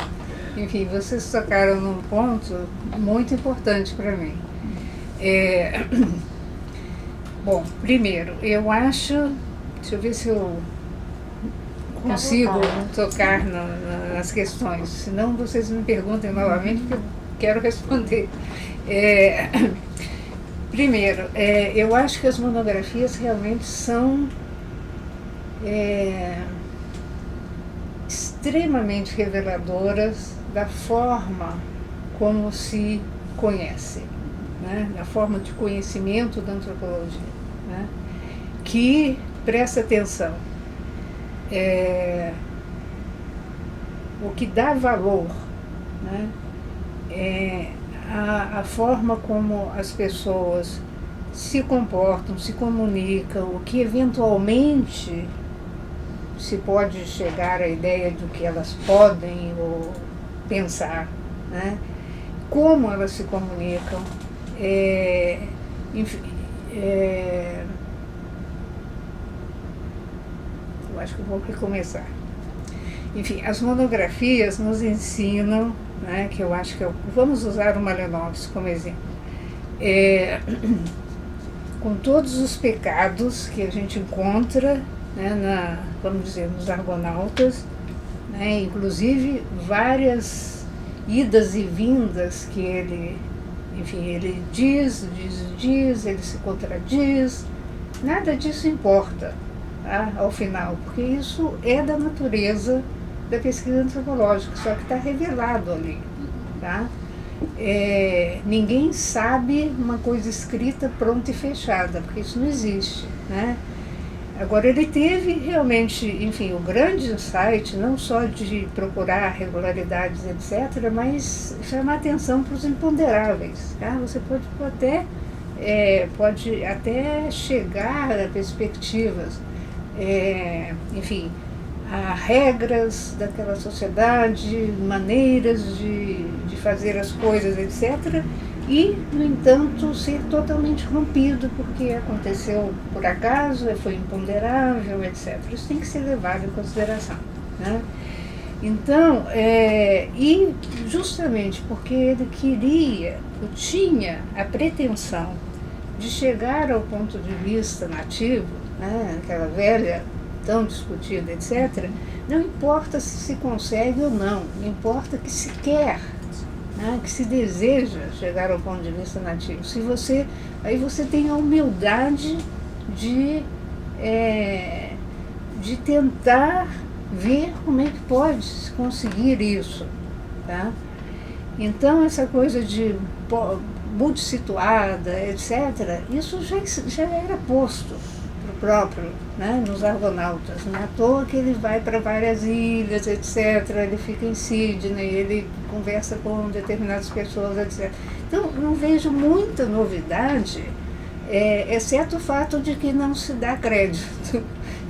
enfim, vocês tocaram num ponto muito importante para mim. Bom, primeiro, eu acho, deixa eu ver se eu consigo tocar nas questões, senão vocês me perguntem novamente, porque eu quero responder. Primeiro, eu acho que as monografias realmente são extremamente reveladoras da forma como se conhece, né? Da forma de conhecimento da antropologia, né? Que, presta atenção, o que dá valor, né? A forma como as pessoas se comportam, se comunicam, o que eventualmente se pode chegar à ideia do que elas podem ou pensar, né? Como elas se comunicam, enfim, eu acho que eu vou recomeçar. Enfim, as monografias nos ensinam, né, que eu acho que vamos usar o Malinowski como exemplo, com todos os pecados que a gente encontra, né, vamos dizer, nos Argonautas, né, inclusive várias idas e vindas que ele, enfim, ele diz, ele se contradiz, nada disso importa, tá, ao final, porque isso é da natureza da pesquisa antropológica, só que está revelado ali. Tá? Ninguém sabe uma coisa escrita, pronta e fechada, porque isso não existe, né? Agora, ele teve realmente, enfim, o grande insight, não só de procurar regularidades, etc., mas chamar atenção para os imponderáveis. Tá? Você pode até chegar a perspectivas, enfim, a regras daquela sociedade, maneiras de fazer as coisas, etc., e, no entanto, ser totalmente rompido, porque aconteceu por acaso, foi imponderável, etc. Isso tem que ser levado em consideração. Né? Então, e justamente porque ele tinha a pretensão de chegar ao ponto de vista nativo, né, aquela velha, tão discutida, etc., não importa se consegue ou não importa que se quer, né, que se deseja chegar ao ponto de vista nativo. Aí você tem a humildade de tentar ver como é que pode se conseguir isso. Tá? Então, essa coisa de multissituada, etc., isso já era posto próprio, né, nos Argonautas. Não é à toa que ele vai para várias ilhas, etc., ele fica em Sydney, ele conversa com determinadas pessoas, etc. Então, não vejo muita novidade, exceto o fato de que não se dá crédito,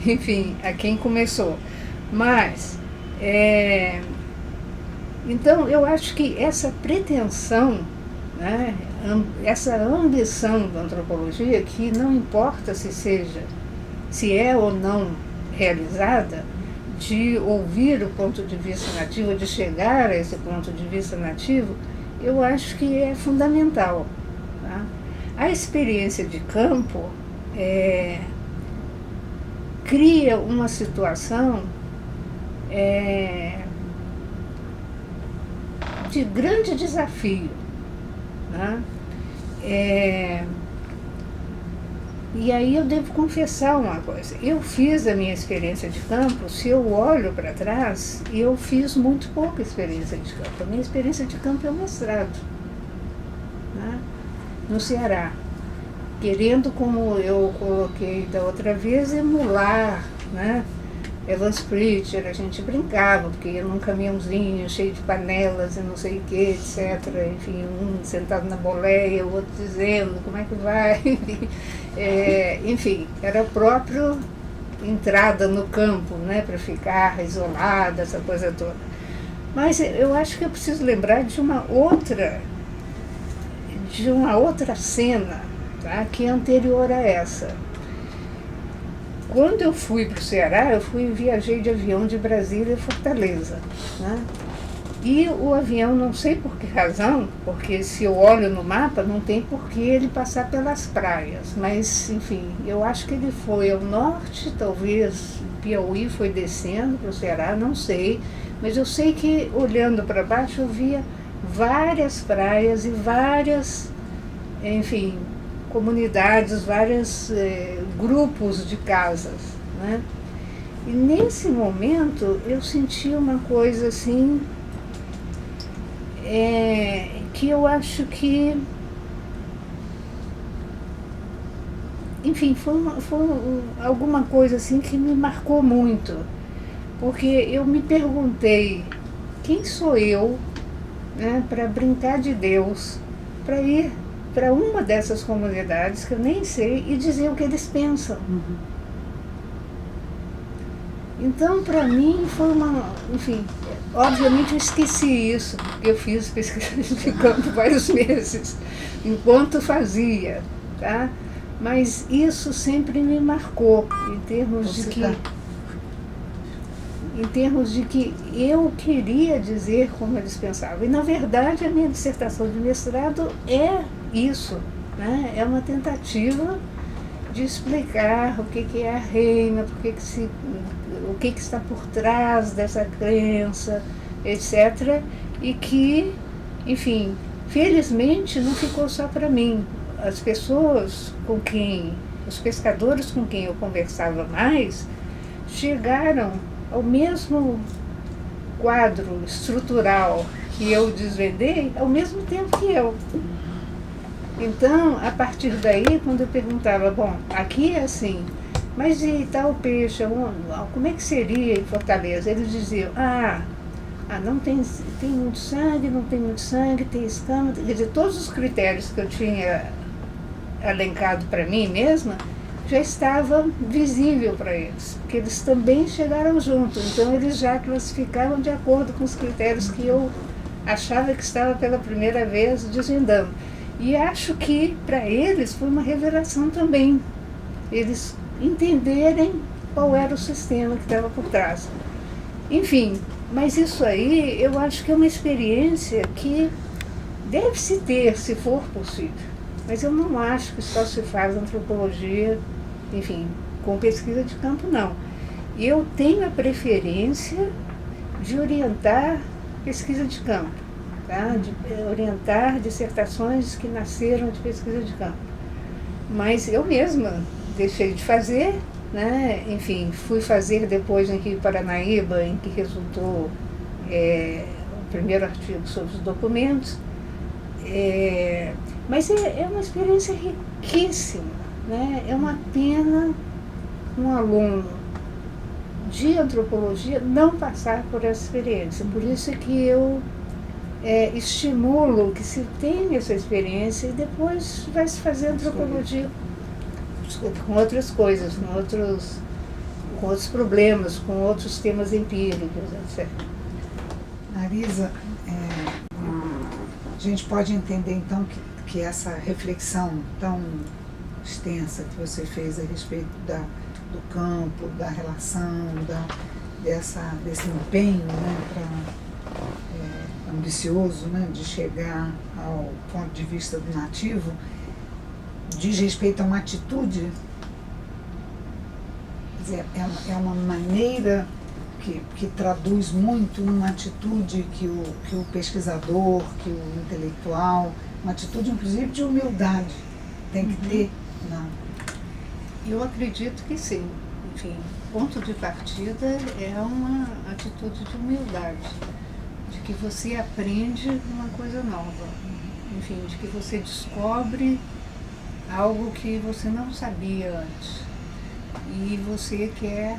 enfim, a quem começou. Mas, então, eu acho que essa pretensão, né, essa ambição da antropologia, que não importa se é ou não realizada, de ouvir o ponto de vista nativo, de chegar a esse ponto de vista nativo, eu acho que é fundamental. Tá? A experiência de campo cria uma situação de grande desafio. Né? E aí eu devo confessar uma coisa. Eu fiz a minha experiência de campo, se eu olho para trás, eu fiz muito pouca experiência de campo. A minha experiência de campo é o mestrado, né? No Ceará. Querendo, como eu coloquei da outra vez, emular, né? Evans Pritchard, a gente brincava, porque ia num caminhãozinho cheio de panelas e não sei o que, etc. Enfim, um sentado na boleia, o outro dizendo como é que vai. Enfim, era a própria entrada no campo, né, para ficar isolada, essa coisa toda. Mas eu acho que eu preciso lembrar de uma outra cena, tá, que é anterior a essa. Quando eu fui para o Ceará, viajei de avião de Brasília a Fortaleza. Né? E o avião, não sei por que razão, porque se eu olho no mapa, não tem por que ele passar pelas praias. Mas, enfim, eu acho que ele foi ao norte, talvez Piauí foi descendo para o Ceará, não sei. Mas eu sei que, olhando para baixo, eu via várias praias e várias, enfim, comunidades, vários grupos de casas. Né? E nesse momento eu senti uma coisa assim, que eu acho que, enfim, foi alguma coisa assim que me marcou muito, porque eu me perguntei, quem sou eu, né, para brincar de Deus, para ir para uma dessas comunidades que eu nem sei e dizer o que eles pensam. Uhum. Então, para mim, foi enfim, obviamente eu esqueci isso, porque eu fiz pesquisa de campo vários meses, enquanto fazia, tá? Mas isso sempre me marcou, em termos de que eu queria dizer como eles pensavam. E, na verdade, a minha dissertação de mestrado é isso, né? É uma tentativa de explicar o que é a reina, o que está por trás dessa crença, etc. E que, enfim, felizmente não ficou só para mim. As pessoas com quem os pescadores com quem eu conversava mais chegaram ao mesmo quadro estrutural que eu desvendei ao mesmo tempo que eu. Então, a partir daí, quando eu perguntava, bom, aqui é assim, mas e tal peixe, como é que seria em Fortaleza? Eles diziam, não tem muito sangue, não tem muito sangue, tem escama. Quer dizer, todos os critérios que eu tinha elencado para mim mesma já estava visível para eles, porque eles também chegaram junto, então eles já classificavam de acordo com os critérios que eu achava que estava pela primeira vez desvendando. E acho que para eles foi uma revelação também, eles entenderem qual era o sistema que estava por trás. Enfim, mas isso aí eu acho que é uma experiência que deve-se ter, se for possível. Mas eu não acho que só se faz antropologia, enfim, com pesquisa de campo, não. Eu tenho a preferência de orientar pesquisa de campo, tá? De orientar dissertações que nasceram de pesquisa de campo. Mas eu mesma deixei de fazer, né? Enfim, fui fazer depois aqui em Paranaíba, em que resultou o primeiro artigo sobre os documentos. Mas é uma experiência riquíssima, né? É uma pena um aluno de antropologia não passar por essa experiência. Por isso é que eu estimulo que se tenha essa experiência e depois vai se fazer antropologia com outras coisas, com outros problemas, com outros temas empíricos, etc. Marisa, a gente pode entender então que essa reflexão tão extensa que você fez a respeito do campo, da relação, desse empenho, né, ambicioso, né, de chegar ao ponto de vista do nativo, diz respeito a uma atitude, quer dizer, é uma maneira que traduz muito uma atitude que o pesquisador, que o intelectual, uma atitude inclusive de humildade tem que ter. Não. Eu acredito que sim. Enfim, ponto de partida é uma atitude de humildade, de que você aprende uma coisa nova, enfim, de que você descobre algo que você não sabia antes e você quer,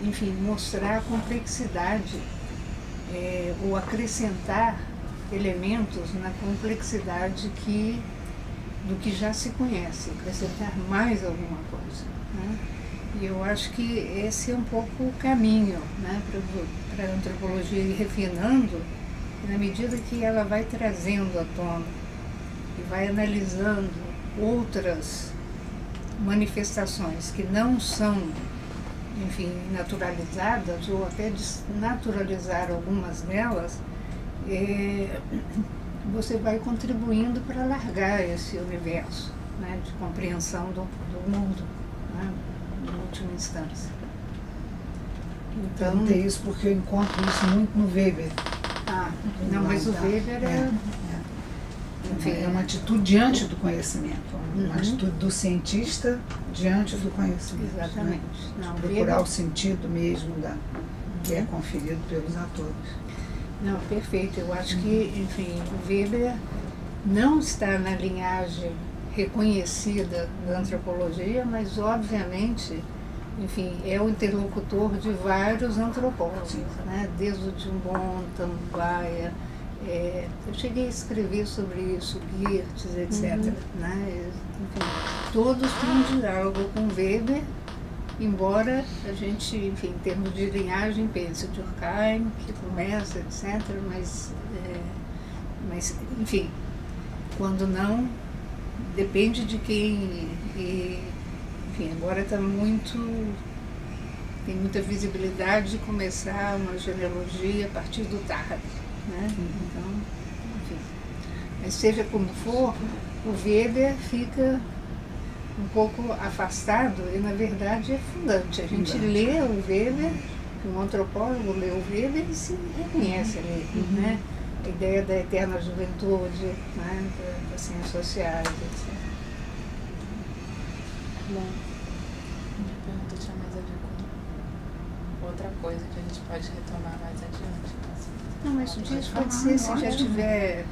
enfim, mostrar a complexidade ou acrescentar elementos na complexidade do que já se conhece, acrescentar mais alguma coisa, né? E eu acho que esse é um pouco o caminho, né, para a antropologia ir refinando, na medida que ela vai trazendo à tona e vai analisando outras manifestações que não são, enfim, naturalizadas ou até desnaturalizar algumas delas, você vai contribuindo para alargar esse universo, né, de compreensão do mundo, né, em última instância. Então, perguntei isso porque eu encontro isso muito no Weber. Não, mas o Weber enfim, é uma atitude diante do conhecimento, uma atitude do cientista diante do conhecimento. Exatamente. Né? Não, procurar Weber... o sentido mesmo que é conferido pelos atores. Não, perfeito. Eu acho que, enfim, o Weber não está na linhagem reconhecida da antropologia, mas, obviamente, enfim, é o interlocutor de vários antropólogos, né? Desde o Dumbon, Tambaia. Eu cheguei a escrever sobre isso, Geertz, etc. Né? Enfim, todos têm um diálogo com Weber, embora a gente, enfim, em termos de linhagem, pense Durkheim, que começa, etc., mas, enfim, quando não, depende de quem, enfim, agora está tem muita visibilidade de começar uma genealogia a partir do Tarde, né? Então, enfim, mas seja como for, o Weber fica um pouco afastado e, na verdade, é fundante. A gente lê o Weber, um antropólogo lê o Weber e se reconhece ali, né? A ideia da eterna juventude, né? Das ciências sociais, etc. bom. Minha pergunta tinha mais a ver com outra coisa que a gente pode retomar mais adiante. Não, mas o dia pode ser, se já estiver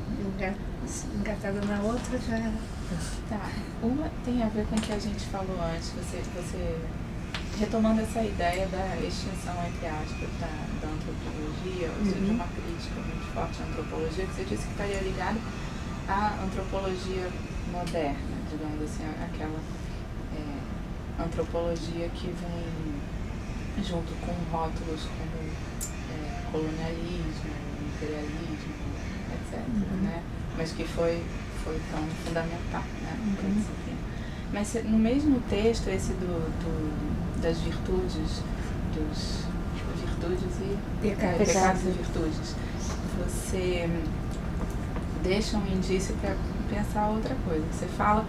engatada na outra, já... Tá. Uma tem a ver com o que a gente falou antes, você retomando essa ideia da extinção, entre aspas, da antropologia, ou seja, uma crítica muito forte à antropologia, que você disse que estaria ligado à antropologia moderna, digamos assim, aquela antropologia que vem junto com rótulos como colonialismo, imperialismo, etc., né? Mas que foi tão fundamental, né, para a disciplina. Mas no mesmo texto, esse das virtudes, virtudes e pecados e virtudes, você deixa um indício para pensar outra coisa. Você fala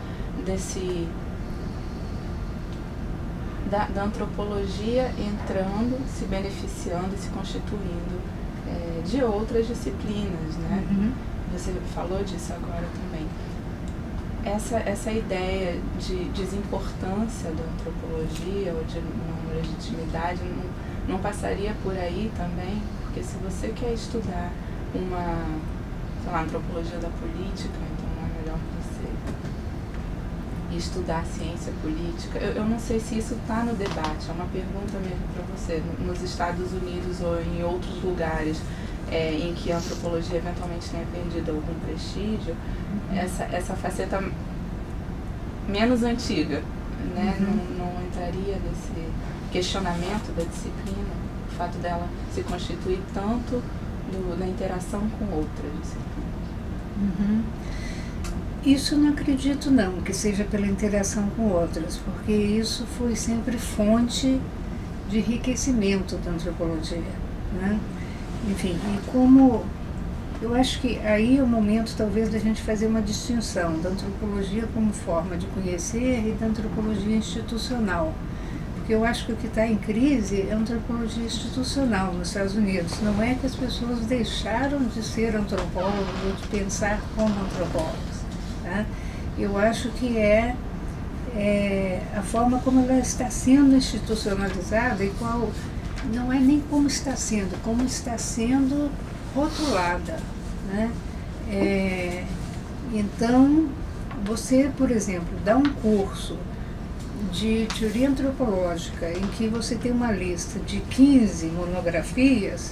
da antropologia entrando, se beneficiando e se constituindo de outras disciplinas, né? Você falou disso agora também. Essa ideia de desimportância da antropologia ou de não legitimidade não passaria por aí também? Porque se você quer estudar uma antropologia da política, então não é melhor você estudar ciência política? Eu não sei se isso está no debate, é uma pergunta mesmo para você. Nos Estados Unidos ou em outros lugares em que a antropologia eventualmente tenha perdido algum prestígio, essa faceta menos antiga, né? Não entraria nesse questionamento da disciplina, o fato dela se constituir tanto na interação com outras disciplinas. Isso eu não acredito não, que seja pela interação com outras, porque isso foi sempre fonte de enriquecimento da antropologia, né? Enfim, e como eu acho que aí é o momento talvez da gente fazer uma distinção da antropologia como forma de conhecer e da antropologia institucional, porque eu acho que o que está em crise é a antropologia institucional nos Estados Unidos. Não é que as pessoas deixaram de ser antropólogos ou de pensar como antropólogos, tá? Eu acho que é a forma como ela está sendo institucionalizada e qual não é nem como está sendo rotulada, né? Então, você, por exemplo, dá um curso de teoria antropológica em que você tem uma lista de 15 monografias,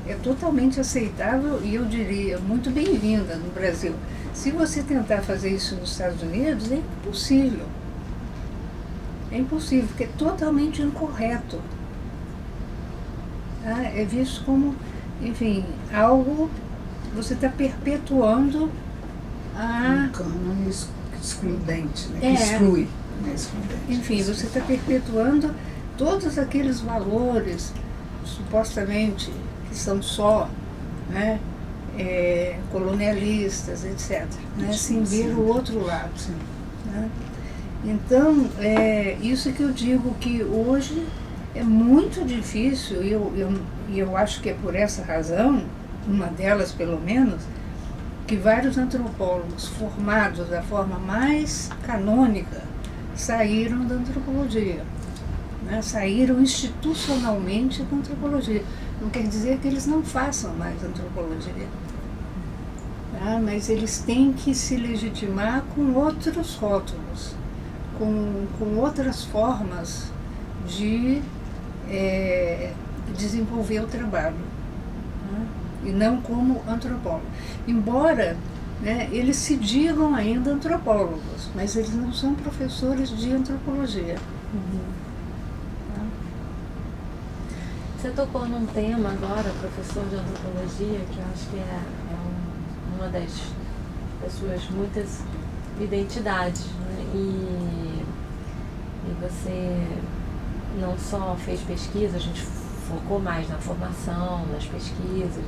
é totalmente aceitável e eu diria muito bem-vinda no Brasil. Se você tentar fazer isso nos Estados Unidos, é impossível. É impossível, porque é totalmente incorreto. É visto como, enfim, algo que você está perpetuando Um cânone excludente, né? Que exclui. Né? Excludente. Enfim, você está perpetuando todos aqueles valores, supostamente, que são só, né, colonialistas, etc. Né? Sem ver o outro lado. Né? Então, isso que eu digo que hoje é muito difícil, e eu acho que é por essa razão, uma delas pelo menos, que vários antropólogos formados da forma mais canônica saíram da antropologia, né? Saíram institucionalmente da antropologia. Não quer dizer que eles não façam mais antropologia, tá? Mas eles têm que se legitimar com outros rótulos, com outras formas de desenvolver o trabalho, né? E não como antropólogo. Embora, né, eles se digam ainda antropólogos, mas eles não são professores de antropologia. Tá? Você tocou num tema agora, professor de antropologia, que eu acho que é uma das suas muitas identidades, né? E você não só fez pesquisa, a gente focou mais na formação, nas pesquisas,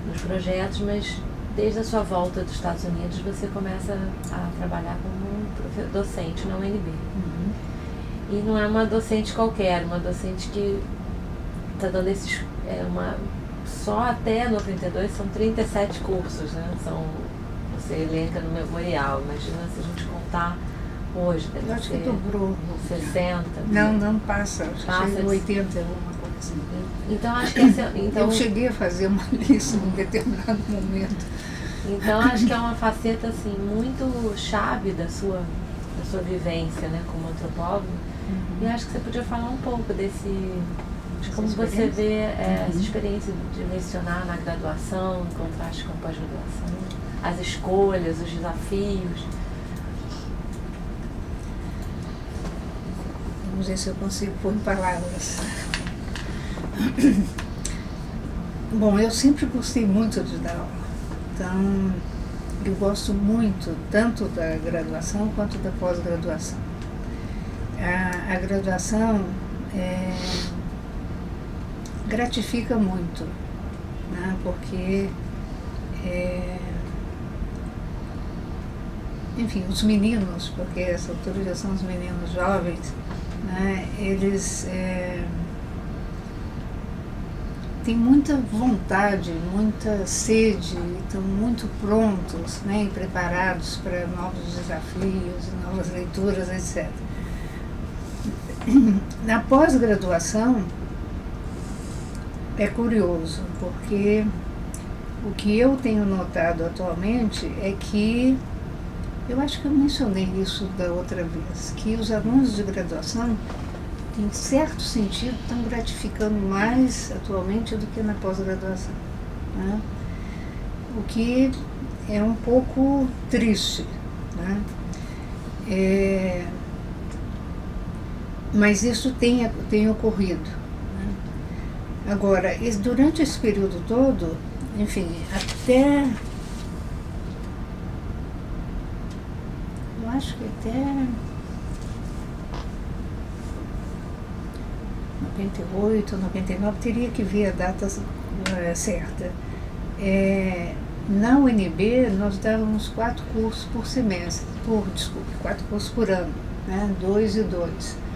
nos projetos, mas desde a sua volta dos Estados Unidos você começa a trabalhar como docente na UNB. E não é uma docente qualquer, uma docente que está dando esses... só até 92 são 37 cursos, né? Você elenca no memorial, imagina se a gente contar Hoje deve Eu acho que ser dobrou. 60. Não passa. Acho que Passa chega de- 80, alguma coisa assim. Então acho que esse, então, Eu cheguei a fazer uma lista em determinado momento. então acho que é uma faceta assim muito chave da sua vivência, né, como antropólogo. E acho que você podia falar um pouco de como você vê essa experiência de lecionar na graduação, em contraste com a pós-graduação, as escolhas, os desafios. Vamos ver se eu consigo pôr em palavras. Bom, eu sempre gostei muito de dar aula. Então, eu gosto muito tanto da graduação quanto da pós-graduação. A graduação gratifica muito, né? Porque, enfim, os meninos, porque essa altura já são os meninos jovens, né? Eles têm muita vontade, muita sede, estão muito prontos, né? E preparados para novos desafios, novas leituras, etc. Na pós-graduação é curioso, porque o que eu tenho notado atualmente é que, eu acho que eu mencionei isso da outra vez, que os alunos de graduação, em certo sentido, estão gratificando mais atualmente do que na pós-graduação, né? O que é um pouco triste, né? Mas isso tem ocorrido, né? Agora, durante esse período todo, enfim, até... eu acho que até 98, 99, teria que ver a data certa. Na UNB, nós dávamos 4 cursos por semestre, 4 cursos por ano, né? 2 e 2.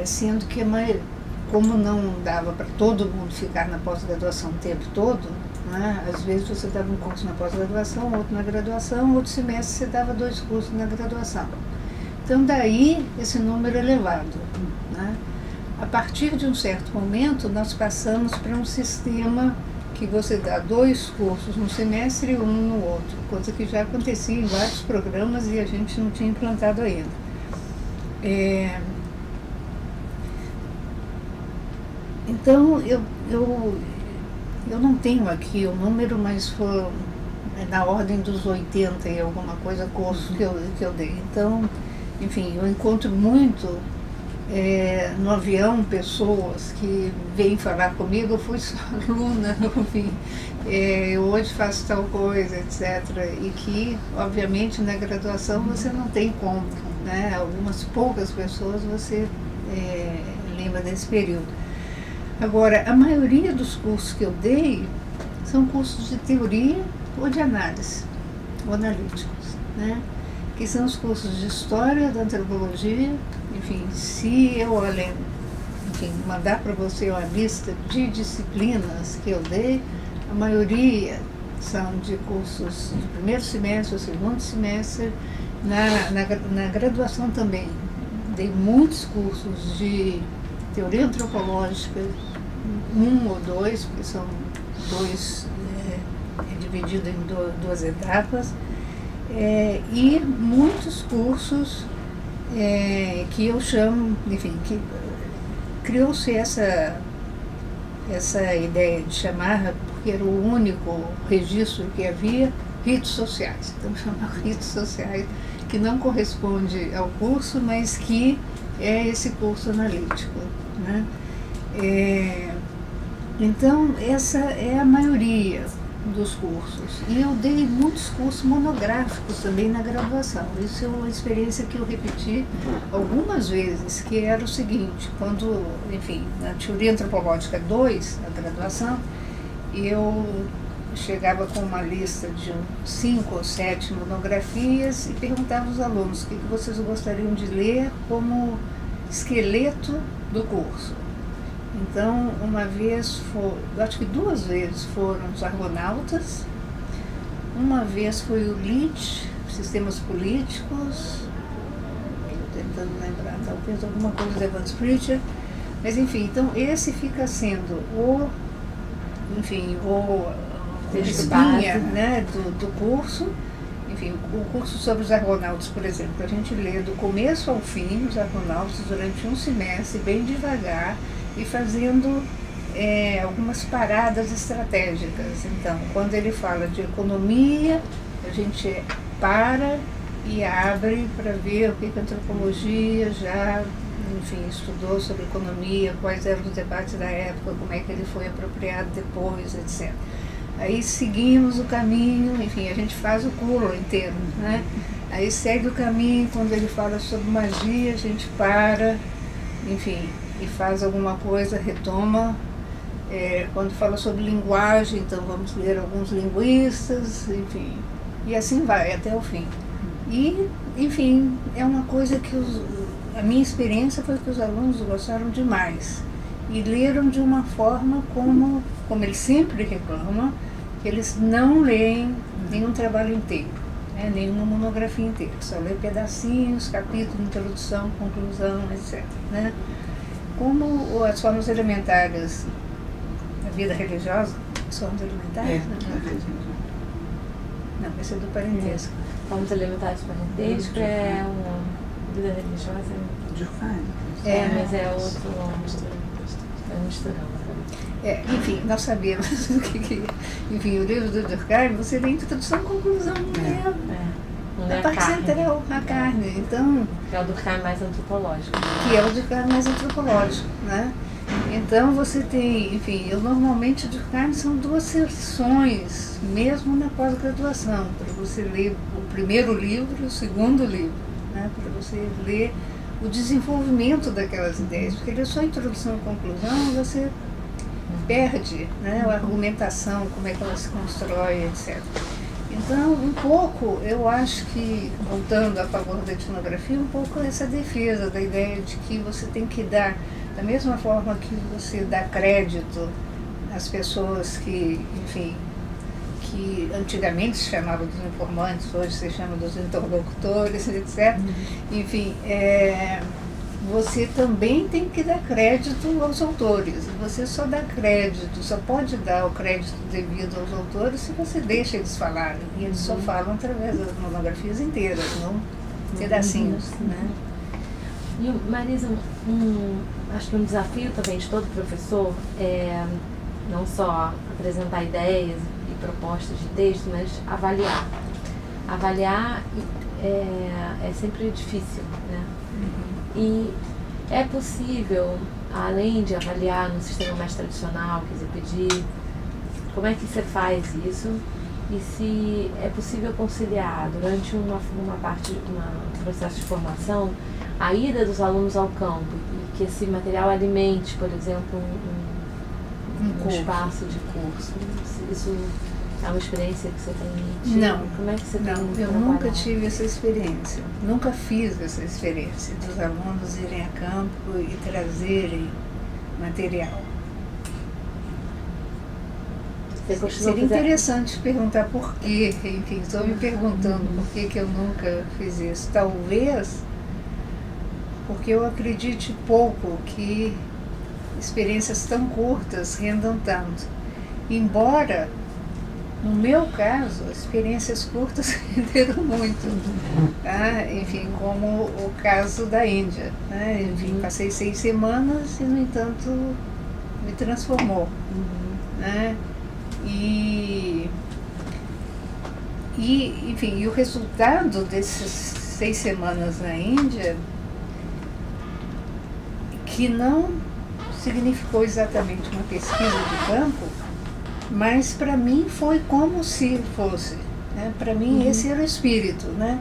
Sendo que como não dava para todo mundo ficar na pós-graduação o tempo todo, né? Às vezes você dava um curso na pós-graduação, outro na graduação, outro semestre você dava 2 cursos na graduação. Então daí esse número elevado, né? A partir de um certo momento nós passamos para um sistema que você dá 2 cursos no semestre e 1 no outro, coisa que já acontecia em vários programas e a gente não tinha implantado ainda. Então, eu não tenho aqui o número, mas foi na ordem dos 80 e alguma coisa cursos que eu dei. Então, enfim, eu encontro muito no avião pessoas que vêm falar comigo, eu fui sua aluna, enfim, eu hoje faço tal coisa, etc. E que, obviamente, na graduação você não tem como, né? Algumas poucas pessoas você lembra desse período. Agora, a maioria dos cursos que eu dei são cursos de teoria ou de análise, ou analíticos, né? Que são os cursos de história, da antropologia. Enfim, se eu mandar para você uma lista de disciplinas que eu dei, a maioria são de cursos de primeiro semestre ou segundo semestre. Na graduação também dei muitos cursos de teoria antropológica, 1 ou 2, porque são 2, dividido em 2 etapas, e muitos cursos que eu chamo, enfim, que criou-se essa ideia de chamar, porque era o único registro que havia, ritos sociais. Então, chamar ritos sociais, que não corresponde ao curso, mas que é esse curso analítico, né? Então, essa é a maioria dos cursos. E eu dei muitos cursos monográficos também na graduação. Isso é uma experiência que eu repeti algumas vezes, que era o seguinte: quando, enfim, na teoria antropológica 2, na graduação, eu chegava com uma lista de 5 ou 7 monografias e perguntava aos alunos o que vocês gostariam de ler como esqueleto do curso. Então, uma vez, acho que 2 vezes foram os argonautas, uma vez foi o Leach, sistemas políticos, tentando lembrar, talvez alguma coisa de Evans Pritchard, mas enfim, então esse fica sendo o espinha, né, do curso. Enfim, o curso sobre os argonautas, por exemplo, a gente lê do começo ao fim os argonautas durante um semestre, bem devagar, e fazendo algumas paradas estratégicas. Então, quando ele fala de economia, a gente para e abre para ver o que a antropologia já, enfim, estudou sobre economia, quais eram os debates da época, como é que ele foi apropriado depois, etc. Aí seguimos o caminho, enfim, a gente faz o curso inteiro, né? Aí segue o caminho, quando ele fala sobre magia, a gente para, enfim, e faz alguma coisa, retoma. Quando fala sobre linguagem, então vamos ler alguns linguistas, enfim, e assim vai até o fim. E, enfim, é uma coisa que a minha experiência foi que os alunos gostaram demais. E leram de uma forma como eles sempre reclamam, que eles não leem nenhum trabalho inteiro, né, nenhuma monografia inteira, só lê pedacinhos, capítulo, introdução, conclusão, etc. Né? Como as formas elementares da vida religiosa, as formas elementares, não, esse é do parentesco. Formas elementares do parentesco é uma vida religiosa. Mas é outro. Enfim, nós sabemos o que enfim, o livro do Durkheim, você lê introdução e conclusão, não é a parte central, a carne. Então, que é o Durkheim mais antropológico. Que é o Durkheim mais antropológico, né? Então você tem, enfim, normalmente o Durkheim são 2 sessões, mesmo na pós-graduação, para você ler o primeiro livro e o segundo livro, né? Para você ler o desenvolvimento daquelas ideias, porque ele é só introdução e conclusão, você perde, né, a argumentação, como é que ela se constrói, etc. Então, um pouco, eu acho que, voltando a favor da etnografia, um pouco essa defesa da ideia de que você tem que dar, da mesma forma que você dá crédito às pessoas que, enfim, que antigamente se chamava dos informantes, hoje se chama dos interlocutores, etc. Enfim, você também tem que dar crédito aos autores. Você só dá crédito, só pode dar o crédito devido aos autores se você deixa eles falarem. E eles só falam através das monografias inteiras, não pedacinhos. Né? E, Marisa, acho que um desafio também de todo professor é não só apresentar ideias e propostas de texto, mas avaliar. Avaliar é sempre difícil, né? E é possível, além de avaliar no sistema mais tradicional, quer dizer, pedir, como é que você faz isso? E se é possível conciliar durante uma parte, um processo de formação, a ida dos alunos ao campo e que esse material alimente, por exemplo, um espaço de curso. Isso é uma experiência que você tem tido? Não. Como é que você tem eu nunca tive essa experiência. Nunca fiz essa experiência dos alunos irem a campo e trazerem material. Seria interessante perguntar por quê. Enfim, estou me perguntando por que eu nunca fiz isso. Talvez porque eu acredite pouco que experiências tão curtas rendam tanto. Embora, no meu caso, experiências curtas renderam muito. Tá? Enfim, como o caso da Índia. Né? Enfim, passei 6 semanas e, no entanto, me transformou. Né? E, enfim, e o resultado dessas 6 semanas na Índia, que não significou exatamente uma pesquisa de campo, mas para mim foi como se fosse. Né? Para mim esse era o espírito. Né?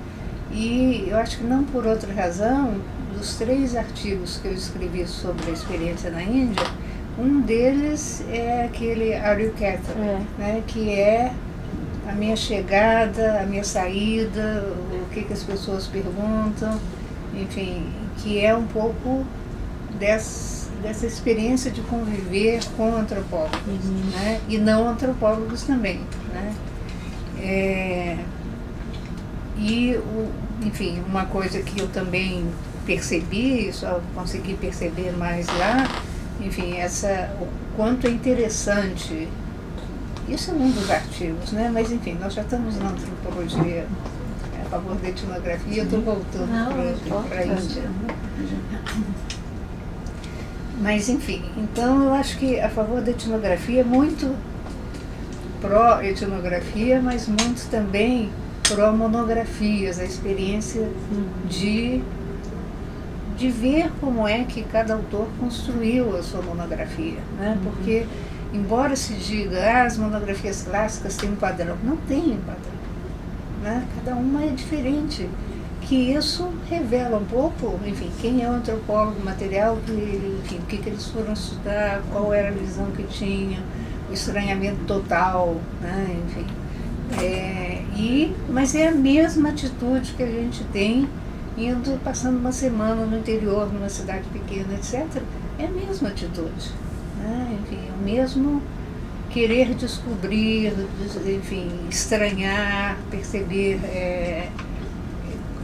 E eu acho que não por outra razão, dos 3 artigos que eu escrevi sobre a experiência na Índia, um deles é aquele Are You Catholic? Né? Que é a minha chegada, a minha saída, o que as pessoas perguntam, enfim, que é um pouco dessa experiência de conviver com antropólogos, né? E não antropólogos também. Né? Enfim, uma coisa que eu também percebi, só consegui perceber mais lá, enfim, o quanto é interessante. Isso é um dos artigos, né? Mas enfim, nós já estamos na antropologia a favor da etnografia, eu estou voltando para a Índia. Mas enfim, então eu acho que a favor da etnografia é muito pró-etnografia, mas muito também pró-monografias, a experiência de ver como é que cada autor construiu a sua monografia, né? Porque, embora se diga, as monografias clássicas têm um padrão, não tem um padrão, né? Cada uma é diferente, que isso revela um pouco, enfim, quem é o antropólogo material, enfim, o que eles foram estudar, qual era a visão que tinha, o estranhamento total, né? Enfim. Mas é a mesma atitude que a gente tem passando uma semana no interior, numa cidade pequena, etc. É a mesma atitude, né? Enfim, é o mesmo querer descobrir, enfim, estranhar, perceber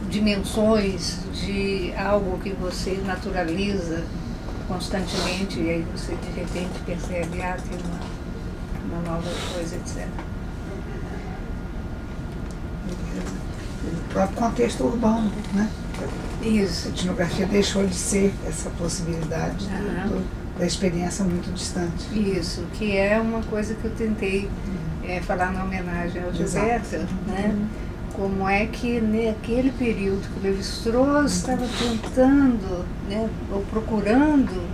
dimensões de algo que você naturaliza constantemente e aí você de repente percebe, tem uma nova coisa, etc. O próprio contexto urbano, né? Isso. A etnografia deixou de ser essa possibilidade da experiência muito distante. Isso, que é uma coisa que eu tentei falar na homenagem ao Gilberto, né? Como é que naquele período que o Lévi-Strauss estava tentando, né, ou procurando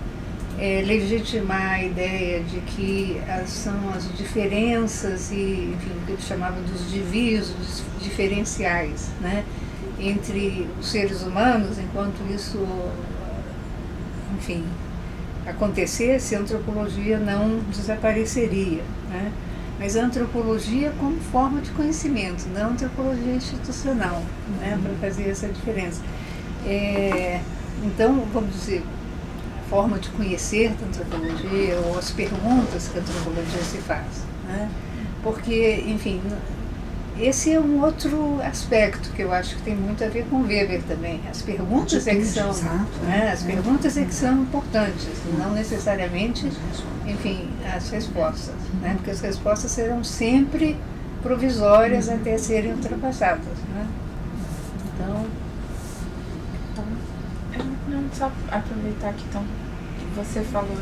legitimar a ideia de que são as diferenças e, enfim, o que ele chamava dos divisos diferenciais, né, entre os seres humanos, enquanto isso, enfim, acontecesse, a antropologia não desapareceria, né? Mas a antropologia como forma de conhecimento, não a antropologia institucional, né, para fazer essa diferença. Então, vamos dizer, a forma de conhecer da antropologia ou as perguntas que a antropologia se faz, né? Porque, enfim, esse é um outro aspecto que eu acho que tem muito a ver com Weber também. As perguntas é que são, né, as perguntas é que são importantes, não necessariamente, enfim, as respostas, né? Porque as respostas serão sempre provisórias até serem ultrapassadas, né? Então, só aproveitar que você falou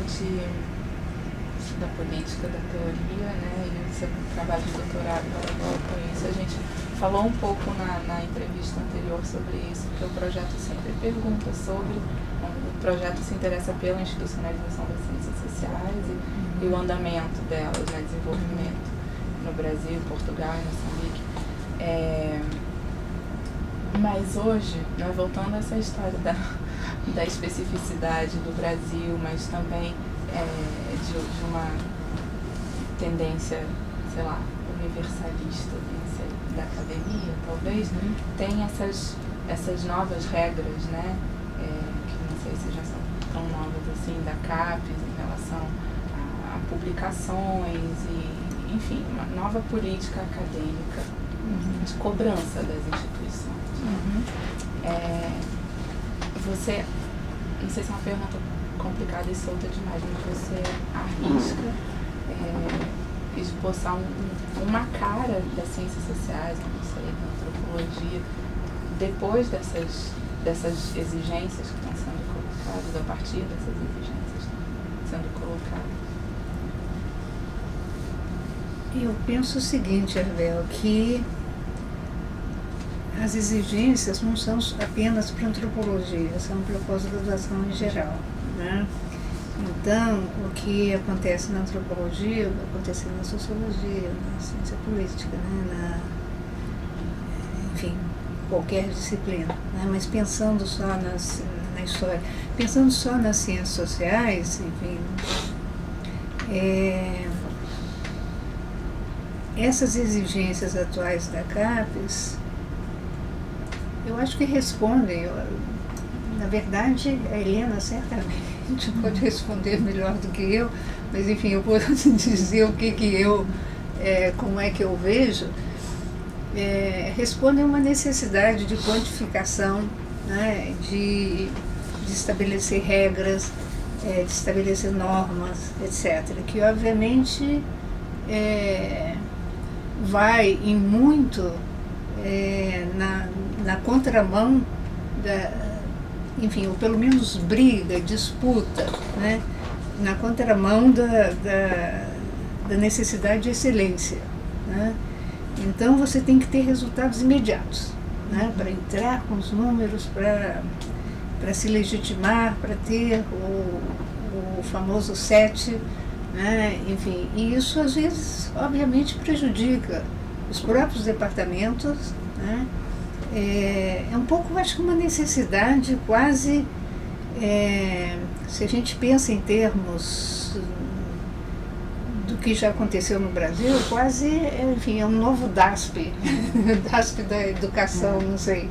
da política, da teoria, né, e o seu trabalho de doutorado com isso. A gente falou um pouco na entrevista anterior sobre isso, porque o projeto sempre pergunta sobre, o projeto se interessa pela institucionalização das ciências sociais e o andamento delas, né, desenvolvimento no Brasil, Portugal e Moçambique. Mas hoje, né, voltando a essa história da especificidade do Brasil, mas também de uma tendência, sei lá, universalista da academia, talvez, tem essas novas regras, né, que não sei se já são tão novas assim, da CAPES em relação a publicações e, enfim, uma nova política acadêmica de cobrança das instituições. Você, não sei se é uma pergunta complicada e solta demais, mas você arrisca esboçar uma cara das ciências sociais, não sei, da antropologia, depois dessas exigências que estão sendo colocadas, a partir dessas exigências que estão sendo colocadas? Eu penso o seguinte, Arvel, que as exigências não são apenas para a antropologia, são para a pós-graduação em geral, né? Então, o que acontece na antropologia vai acontecer na sociologia, na ciência política, né? Enfim, qualquer disciplina, né? Mas pensando só na história, pensando só nas ciências sociais, enfim, essas exigências atuais da CAPES, eu acho que respondem. Na verdade, a Helena certamente pode responder melhor do que eu, mas enfim, eu vou dizer o que eu, como é que eu vejo. Respondem a uma necessidade de quantificação né, de estabelecer regras, de estabelecer normas, etc., que obviamente vai em muito na contramão enfim, ou pelo menos briga, disputa, né, na contramão da necessidade de excelência, né? Então você tem que ter resultados imediatos, né, para entrar com os números, para se legitimar, para ter o famoso 7, né, enfim, e isso às vezes obviamente prejudica os próprios departamentos, né? É um pouco, acho que uma necessidade quase, se a gente pensa em termos do que já aconteceu no Brasil, quase, enfim, é um novo DASP, DASP da educação, não sei.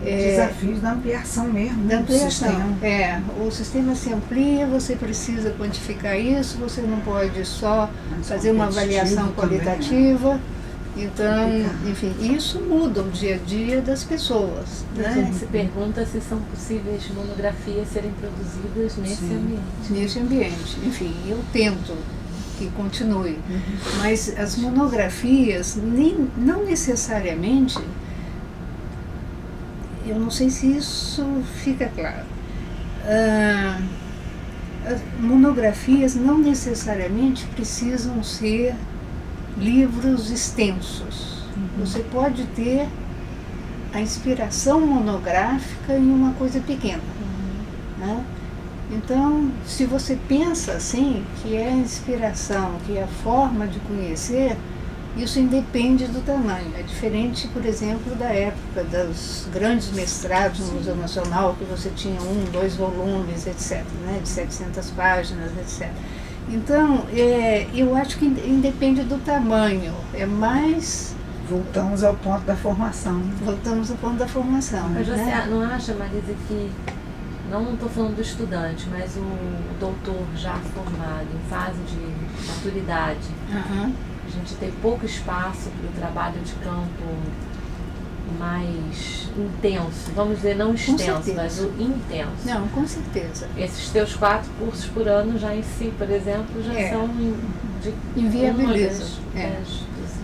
Desafios da ampliação mesmo, da ampliação. Do sistema. O sistema se amplia, você precisa quantificar isso, você não pode só fazer uma avaliação qualitativa. Também, né? Então, enfim, isso muda o dia a dia das pessoas. A gente se pergunta se são possíveis monografias serem produzidas nesse ambiente. Nesse ambiente. Enfim, eu tento que continue. Mas as monografias, não necessariamente, eu não sei se isso fica claro. As monografias não necessariamente precisam ser livros extensos. Você pode ter a inspiração monográfica em uma coisa pequena, né? Então, se você pensa assim, que é a inspiração, que é a forma de conhecer, isso independe do tamanho. É diferente, por exemplo, da época dos grandes mestrados no Museu Nacional, que você tinha 1, 2 volumes, etc., né, de 700 páginas, etc. Então, eu acho que independe do tamanho, é mais... Voltamos ao ponto da formação. Voltamos ao ponto da formação. Mas você né? não acha, Marisa, que, não estou falando do estudante, mas o doutor já formado, em fase de maturidade, a gente tem pouco espaço para o trabalho de campo mais intenso, vamos dizer, não extenso, mas o intenso. Não, com certeza. Esses teus 4 cursos por ano já em si, por exemplo, já são de inviabiliza.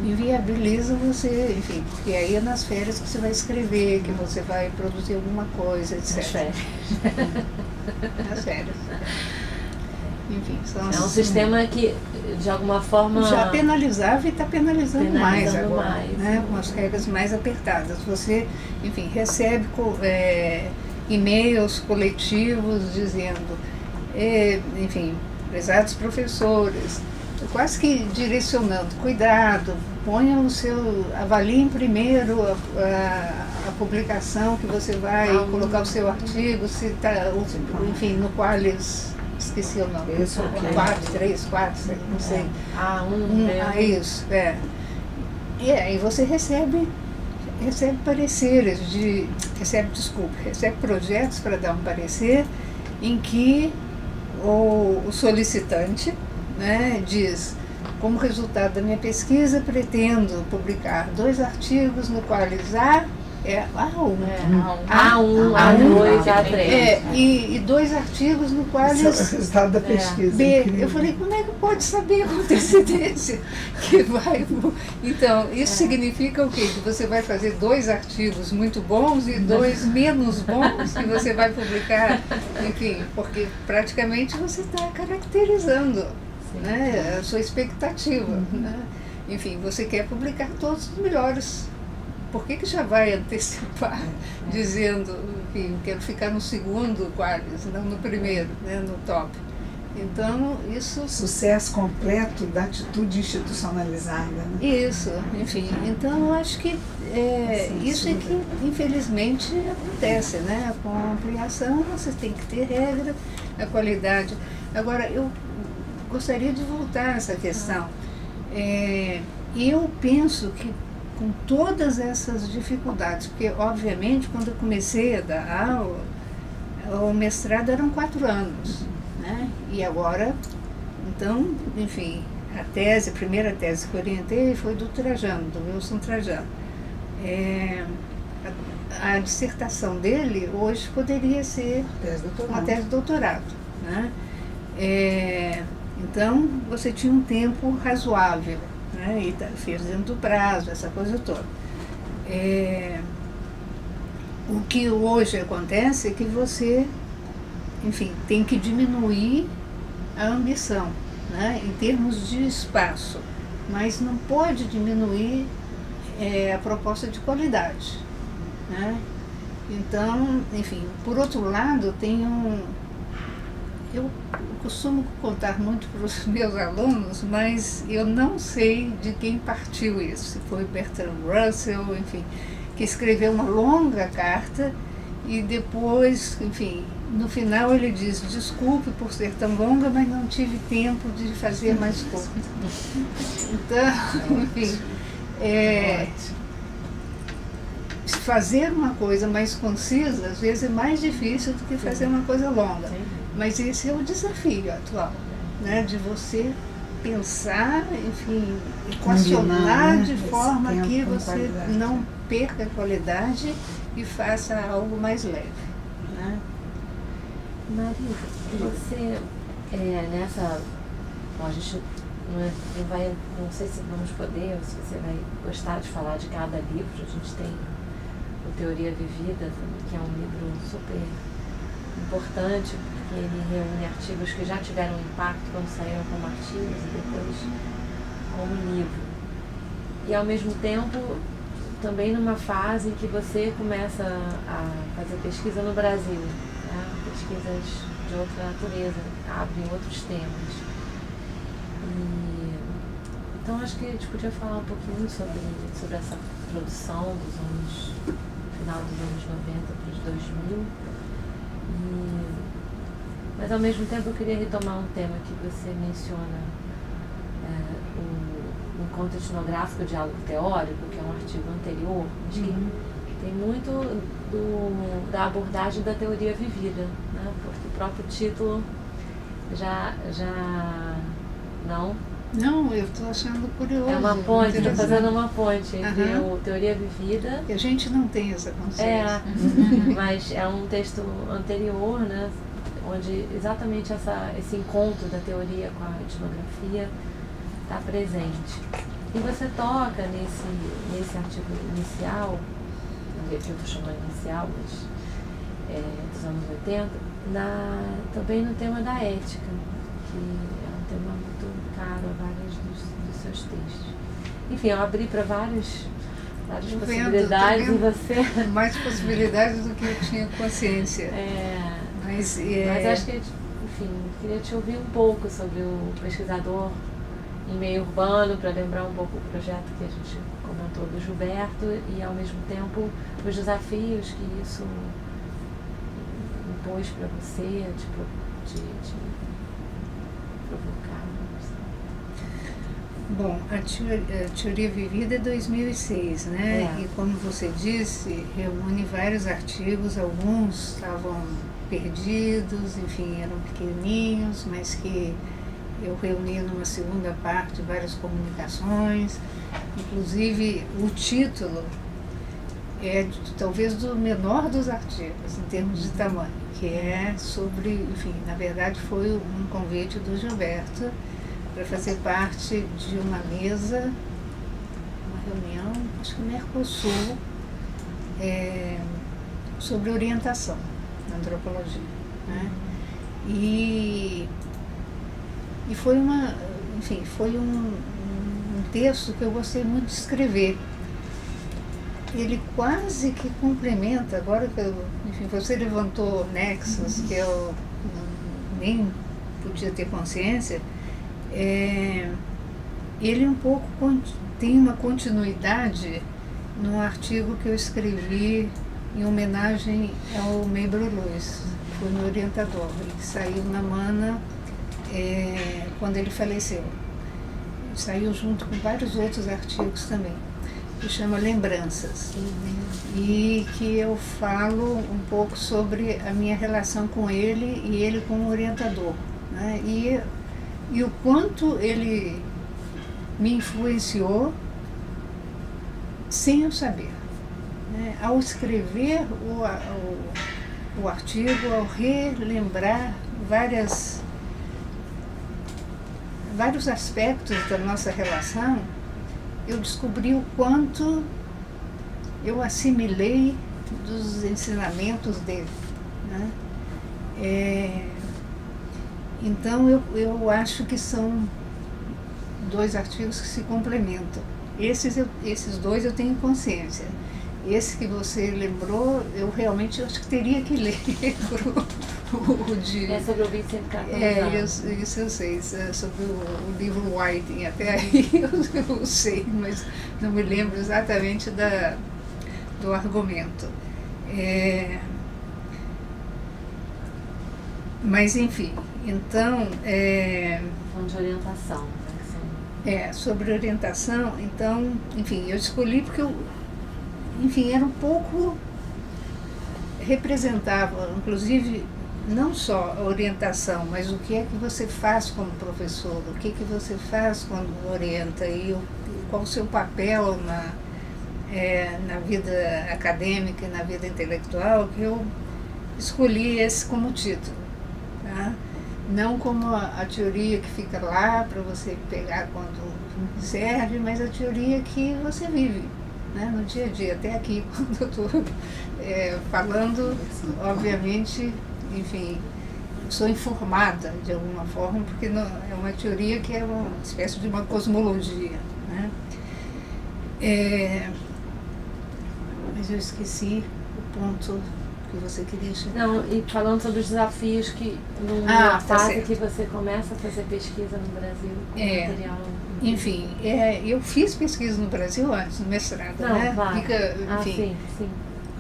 Inviabiliza você, enfim, porque aí é nas férias que você vai escrever, que você vai produzir alguma coisa, etc. Nas férias. Nas férias. Enfim, são um sistema que, de alguma forma... já penalizava e está penalizando mais agora, mais, né? Com as regras mais apertadas. Você, enfim, recebe e-mails coletivos dizendo, enfim, prezados professores, quase que direcionando, cuidado, avaliem primeiro a publicação que você vai colocar o seu artigo, se tá, enfim, no qual esqueci o nome. 4, 3, 4, não sei. Isso, E aí você recebe pareceres recebe projetos para dar um parecer em que o solicitante, né, diz: como resultado da minha pesquisa, pretendo publicar 2 artigos no quais A1, A2, A3. E 2 artigos no quais Esse é o resultado da pesquisa. B. Eu falei, como é que pode saber com antecedência que vai... Então, isso significa o quê? Que você vai fazer 2 artigos muito bons e 2 menos bons que você vai publicar, enfim, porque praticamente você está caracterizando, né, a sua expectativa, né? Enfim, você quer publicar todos os melhores. Por que já vai antecipar dizendo, enfim, quero ficar no segundo quadros, não no primeiro, né, no top? Então, isso... Sucesso completo da atitude institucionalizada, né? Isso, enfim. Então, eu acho que isso é que, infelizmente, acontece, né? Com a ampliação, você tem que ter regra, a qualidade. Agora, eu gostaria de voltar a essa questão. Eu penso que, com todas essas dificuldades, porque, obviamente, quando eu comecei a dar aula, o mestrado eram 4 anos, né? E agora, então, enfim, a primeira tese que eu orientei foi do Trajano, do Wilson Trajano. a dissertação dele hoje poderia ser uma tese de doutorado, né? Então, você tinha um tempo razoável, né? E fez dentro do prazo, essa coisa toda. O que hoje acontece é que você, enfim, tem que diminuir a ambição, né? Em termos de espaço, mas não pode diminuir a proposta de qualidade, né? Então, enfim, por outro lado, eu costumo contar muito para os meus alunos, mas eu não sei de quem partiu isso. Se foi Bertrand Russell, enfim, que escreveu uma longa carta e depois, enfim, no final ele diz: desculpe por ser tão longa, mas não tive tempo de fazer mais curta. Então, enfim, fazer uma coisa mais concisa às vezes é mais difícil do que fazer uma coisa longa. Mas esse é o desafio atual, né? De você pensar, enfim, equacionar de forma que você não perca a qualidade e faça algo mais leve, né? Marisa, você nessa... Bom, a gente não vai... Não sei se vamos poder, ou se você vai gostar de falar de cada livro. A gente tem o Teoria Vivida, que é um livro super importante, porque ele reúne artigos que já tiveram impacto quando saíram como artigos e depois como livro. E ao mesmo tempo, também numa fase em que você começa a fazer pesquisa no Brasil, né? Pesquisas de outra natureza, abrem outros temas. Então acho que a gente podia falar um pouquinho sobre essa produção dos anos, final dos anos 90 para os 2000. Mas ao mesmo tempo eu queria retomar um tema que você menciona, o encontro etnográfico, diálogo teórico, que é um artigo anterior, mas que tem muito da abordagem da teoria vivida, né? Porque o próprio título já não... Não, eu estou achando curioso. É uma ponte, estou fazendo uma ponte entre o Teoria Vivida... A gente não tem essa consciência. Mas é um texto anterior, né? Onde exatamente esse encontro da teoria com a etnografia está presente. E você toca nesse artigo inicial, que eu estou chamando inicial, mas dos anos 80, também no tema da ética, que é um tema muito caro a vários dos seus textos. Enfim, eu abri para várias possibilidades e você... Mais possibilidades do que eu tinha consciência. Mas acho que, enfim, queria te ouvir um pouco sobre o pesquisador em meio urbano, para lembrar um pouco o projeto que a gente comentou do Gilberto e, ao mesmo tempo, os desafios que isso impôs para você, de provocar. Bom, a Teoria Vivida é 2006, né? E como você disse, reúne vários artigos, alguns estavam perdidos, enfim, eram pequenininhos, mas que eu reuni numa segunda parte várias comunicações. Inclusive, o título é talvez do menor dos artigos, em termos de tamanho, que é sobre, enfim, na verdade foi um convite do Gilberto para fazer parte de uma mesa, uma reunião, acho que Mercosul, sobre orientação na antropologia, né? E foi foi um texto que eu gostei muito de escrever. Ele quase que complementa, agora que enfim, você levantou nexos que eu nem podia ter consciência, ele um pouco tem uma continuidade num artigo que eu escrevi em homenagem ao Meibro Luiz, que foi meu orientador. Ele saiu na Mana quando ele faleceu. Saiu junto com vários outros artigos também, que chama Lembranças. E que eu falo um pouco sobre a minha relação com ele e ele como orientador, né? E o quanto ele me influenciou sem eu saber, né, ao escrever o artigo, ao relembrar vários aspectos da nossa relação, eu descobri o quanto eu assimilei dos ensinamentos dele, né? Então eu acho que são dois artigos que se complementam. Esses dois eu tenho consciência. Esse que você lembrou, eu realmente acho que teria que ler o de... É sobre o Vicente Carvalho. Isso eu sei, sobre o livro Whiting, até aí eu sei, mas não me lembro exatamente do argumento. Mas enfim, então... Falando de orientação, né? Sobre orientação, então, enfim, eu escolhi porque era um pouco, representava, inclusive, não só a orientação, mas o que é que você faz como professor, o que você faz quando orienta e qual o seu papel na vida acadêmica e na vida intelectual, que eu escolhi esse como título, tá? Não como a teoria que fica lá para você pegar quando serve, mas a teoria que você vive, né, no dia a dia, até aqui, quando eu estou falando, obviamente, enfim, sou informada de alguma forma, porque não, é uma teoria que é uma espécie de uma cosmologia, né? Mas eu esqueci o ponto que você queria chegar. Não, e falando sobre os desafios que numa fase que você começa a fazer pesquisa no Brasil, material... Enfim, eu fiz pesquisa no Brasil antes, no mestrado, né? Claro. Enfim, sim.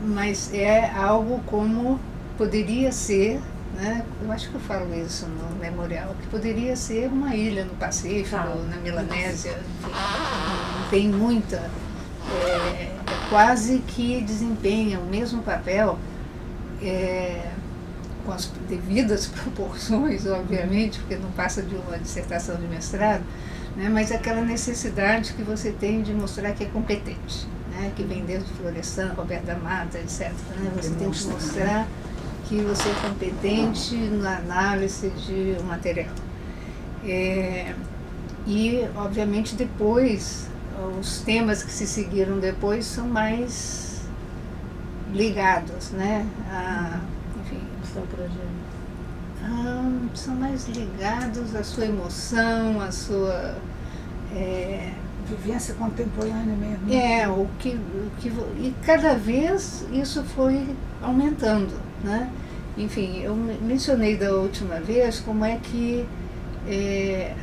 Mas é algo como poderia ser, né? Eu acho que eu falo isso no memorial, que poderia ser uma ilha no Pacífico, na Melanésia, enfim, tem muita, quase que desempenha o mesmo papel, com as devidas proporções, obviamente, porque não passa de uma dissertação de mestrado, né, mas aquela necessidade que você tem de mostrar que é competente, né, que vem desde Florestan, Roberto da Mata, etc. Né, você tem que mostrar que você é competente na análise de um material. E, obviamente, depois, os temas que se seguiram depois são mais ligados, né, enfim, seu projeto. São mais ligados à sua emoção, à sua vivência contemporânea mesmo. E cada vez isso foi aumentando, né? Enfim, eu mencionei da última vez como é que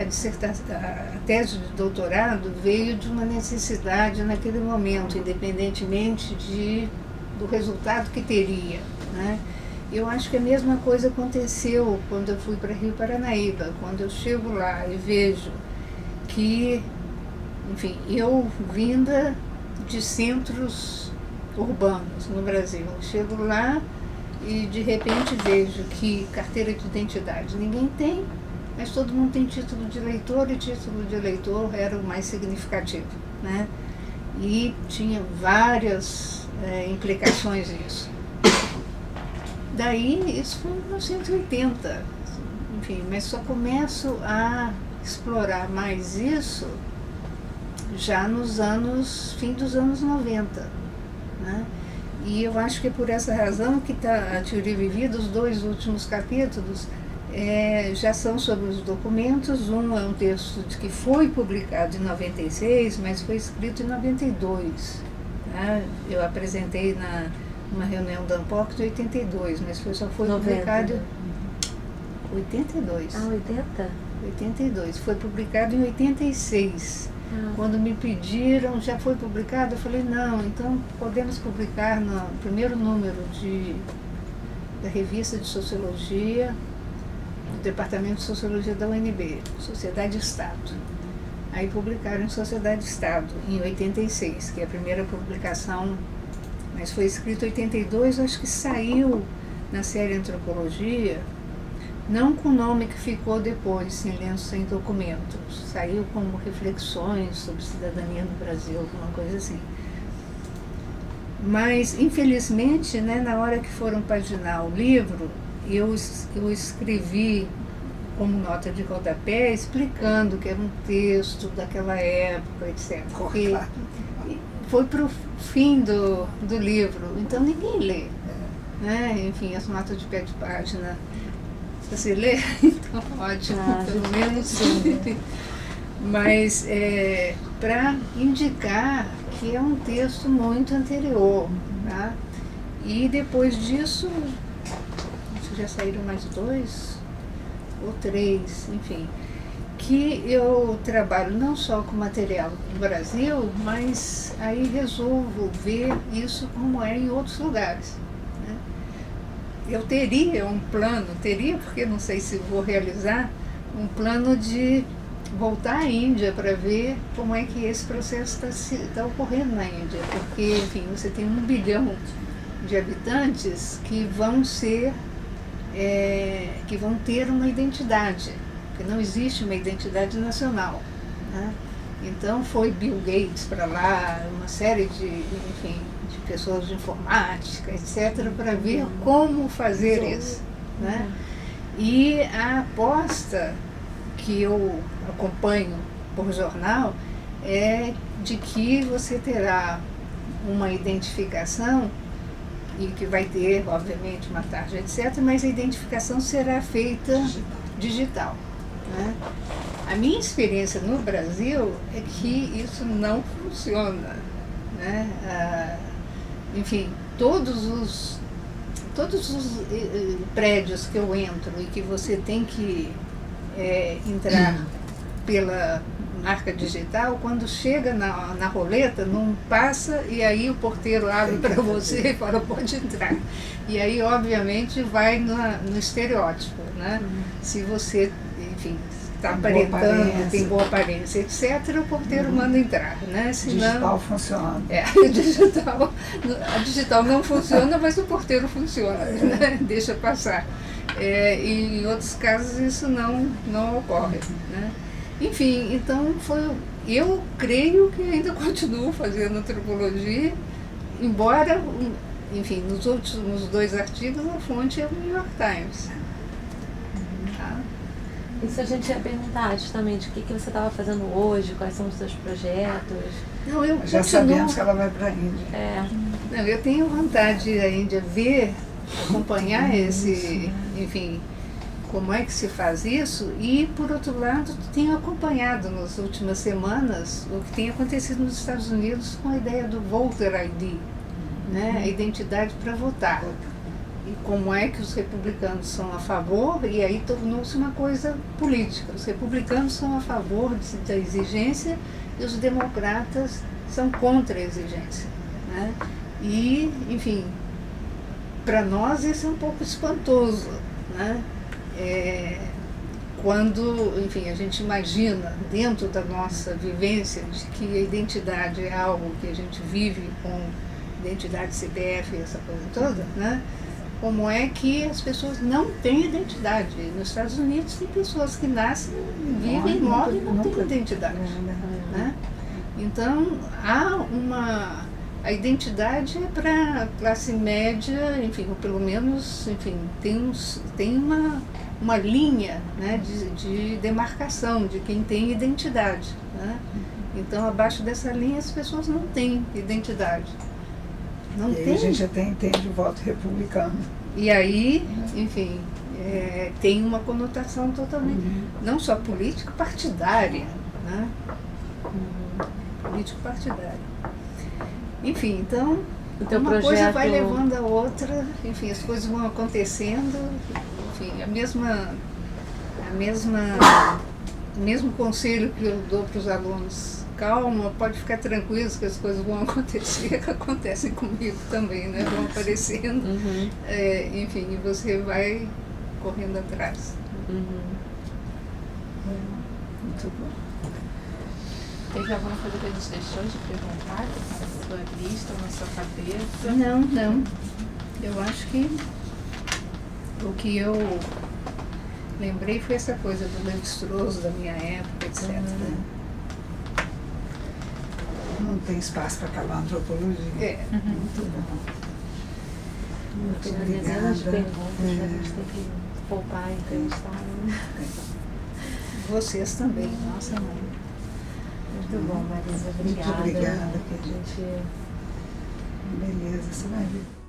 a tese de doutorado veio de uma necessidade naquele momento, independentemente do resultado que teria, né? Eu acho que a mesma coisa aconteceu quando eu fui para Rio Paranaíba, quando eu chego lá e vejo que, enfim, eu vinda de centros urbanos no Brasil, chego lá e de repente vejo que carteira de identidade ninguém tem, mas todo mundo tem título de eleitor e título de eleitor era o mais significativo, né? E tinha várias implicações nisso. Daí, isso foi em 1980, enfim, mas só começo a explorar mais isso já fim dos anos 90, né? E eu acho que é por essa razão que está a Teoria Vivida, os dois últimos capítulos já são sobre os documentos. Um é um texto que foi publicado em 96, mas foi escrito em 92, tá? Eu apresentei numa reunião da ANPOC de 82, mas só foi 90. Publicado em 82. 80? 82. Foi publicado em 86. Quando me pediram, já foi publicado? Eu falei, não, então podemos publicar no primeiro número da revista de Sociologia, do Departamento de Sociologia da UNB, Sociedade e Estado. Aí publicaram em Sociedade e Estado, em 86, que é a primeira publicação, mas foi escrito em 82, acho que saiu na série Antropologia, não com o nome que ficou depois, Silêncio Sem Documentos, saiu como Reflexões sobre Cidadania no Brasil, alguma coisa assim. Mas, infelizmente, né, na hora que foram paginar o livro, eu escrevi como nota de rodapé, explicando que era um texto daquela época, etc. Porque foi para o fim do livro, então ninguém lê. Né? Enfim, as notas de pé de página, você lê? Então, ótimo, pelo menos sim. Mas para indicar que é um texto muito anterior. Tá? E depois disso, já saíram mais 2 ou 3, enfim, que eu trabalho não só com material do Brasil, mas aí resolvo ver isso como é em outros lugares. Né? Eu teria um plano, porque não sei se vou realizar, um plano de voltar à Índia para ver como é que esse processo está ocorrendo na Índia, porque, enfim, você tem 1 bilhão de habitantes que vão ter uma identidade, porque não existe uma identidade nacional. Né? Então foi Bill Gates para lá, uma série de pessoas de informática, etc., para ver como fazer isso. Né? E a aposta que eu acompanho por jornal é de que você terá uma identificação e que vai ter, obviamente, uma tarja, etc., mas a identificação será feita digital. Né? A minha experiência no Brasil é que isso não funciona. Né? Enfim, todos os prédios que eu entro e que você tem que entrar pela marca digital, quando chega na roleta, não passa, e aí o porteiro abre para você e fala, pode entrar. E aí, obviamente, vai no estereótipo. Né? Se você, enfim, está aparentando, tem boa aparência, etc., o porteiro manda entrar. Né? Senão, digital funciona. A digital não funciona, mas o porteiro funciona, né? Deixa passar. E em outros casos isso não ocorre. Né? Enfim, então eu creio que ainda continuo fazendo antropologia, embora, enfim, nos últimos 2 artigos a fonte é o New York Times. Tá? Isso a gente ia perguntar justamente o que você estava fazendo hoje, quais são os seus projetos. Não, eu já sabemos que ela vai para a Índia. Não, eu tenho vontade de ir à Índia acompanhar enfim, como é que se faz isso, e, por outro lado, tenho acompanhado nas últimas semanas o que tem acontecido nos Estados Unidos com a ideia do Voter ID, né? A identidade para votar. E como é que os republicanos são a favor, e aí tornou-se uma coisa política. Os republicanos são a favor da exigência e os democratas são contra a exigência. Né? E, enfim, para nós isso é um pouco espantoso. Né? Quando, enfim, a gente imagina dentro da nossa vivência de que a identidade é algo que a gente vive com identidade CPF e essa coisa toda, né? Como é que as pessoas não têm identidade. Nos Estados Unidos tem pessoas que nascem, vivem, morrem e não têm identidade. Né? Então, a identidade é para a classe média, enfim, ou pelo menos, enfim, tem uma linha, né, de demarcação de quem tem identidade. Né? Então, abaixo dessa linha, as pessoas não têm identidade. Não tem. A gente já entende o voto republicano. E aí, enfim, tem uma conotação totalmente, não só política, partidária. Né? Político-partidária. Enfim, então, uma coisa vai levando a outra, enfim, as coisas vão acontecendo, enfim, o mesmo conselho que eu dou para os alunos: calma, pode ficar tranquilos que as coisas vão acontecer, que acontecem comigo também, né? Vão aparecendo, enfim, e você vai correndo atrás. Muito bom. Teve alguma coisa que a gente deixou de perguntar na sua lista, na sua cabeça? Não. Eu acho que o que eu lembrei foi essa coisa do Lévi-Strauss da minha época, etc. Não tem espaço para acabar a antropologia. É. Muito bom. Muito Tem obrigada. dezenas de perguntas, a gente tem que poupar e entrevistar. Né? Vocês também, nossa mãe. Muito bom, Marisa. Obrigada. Muito obrigada, A gente... Beleza, você vai ver.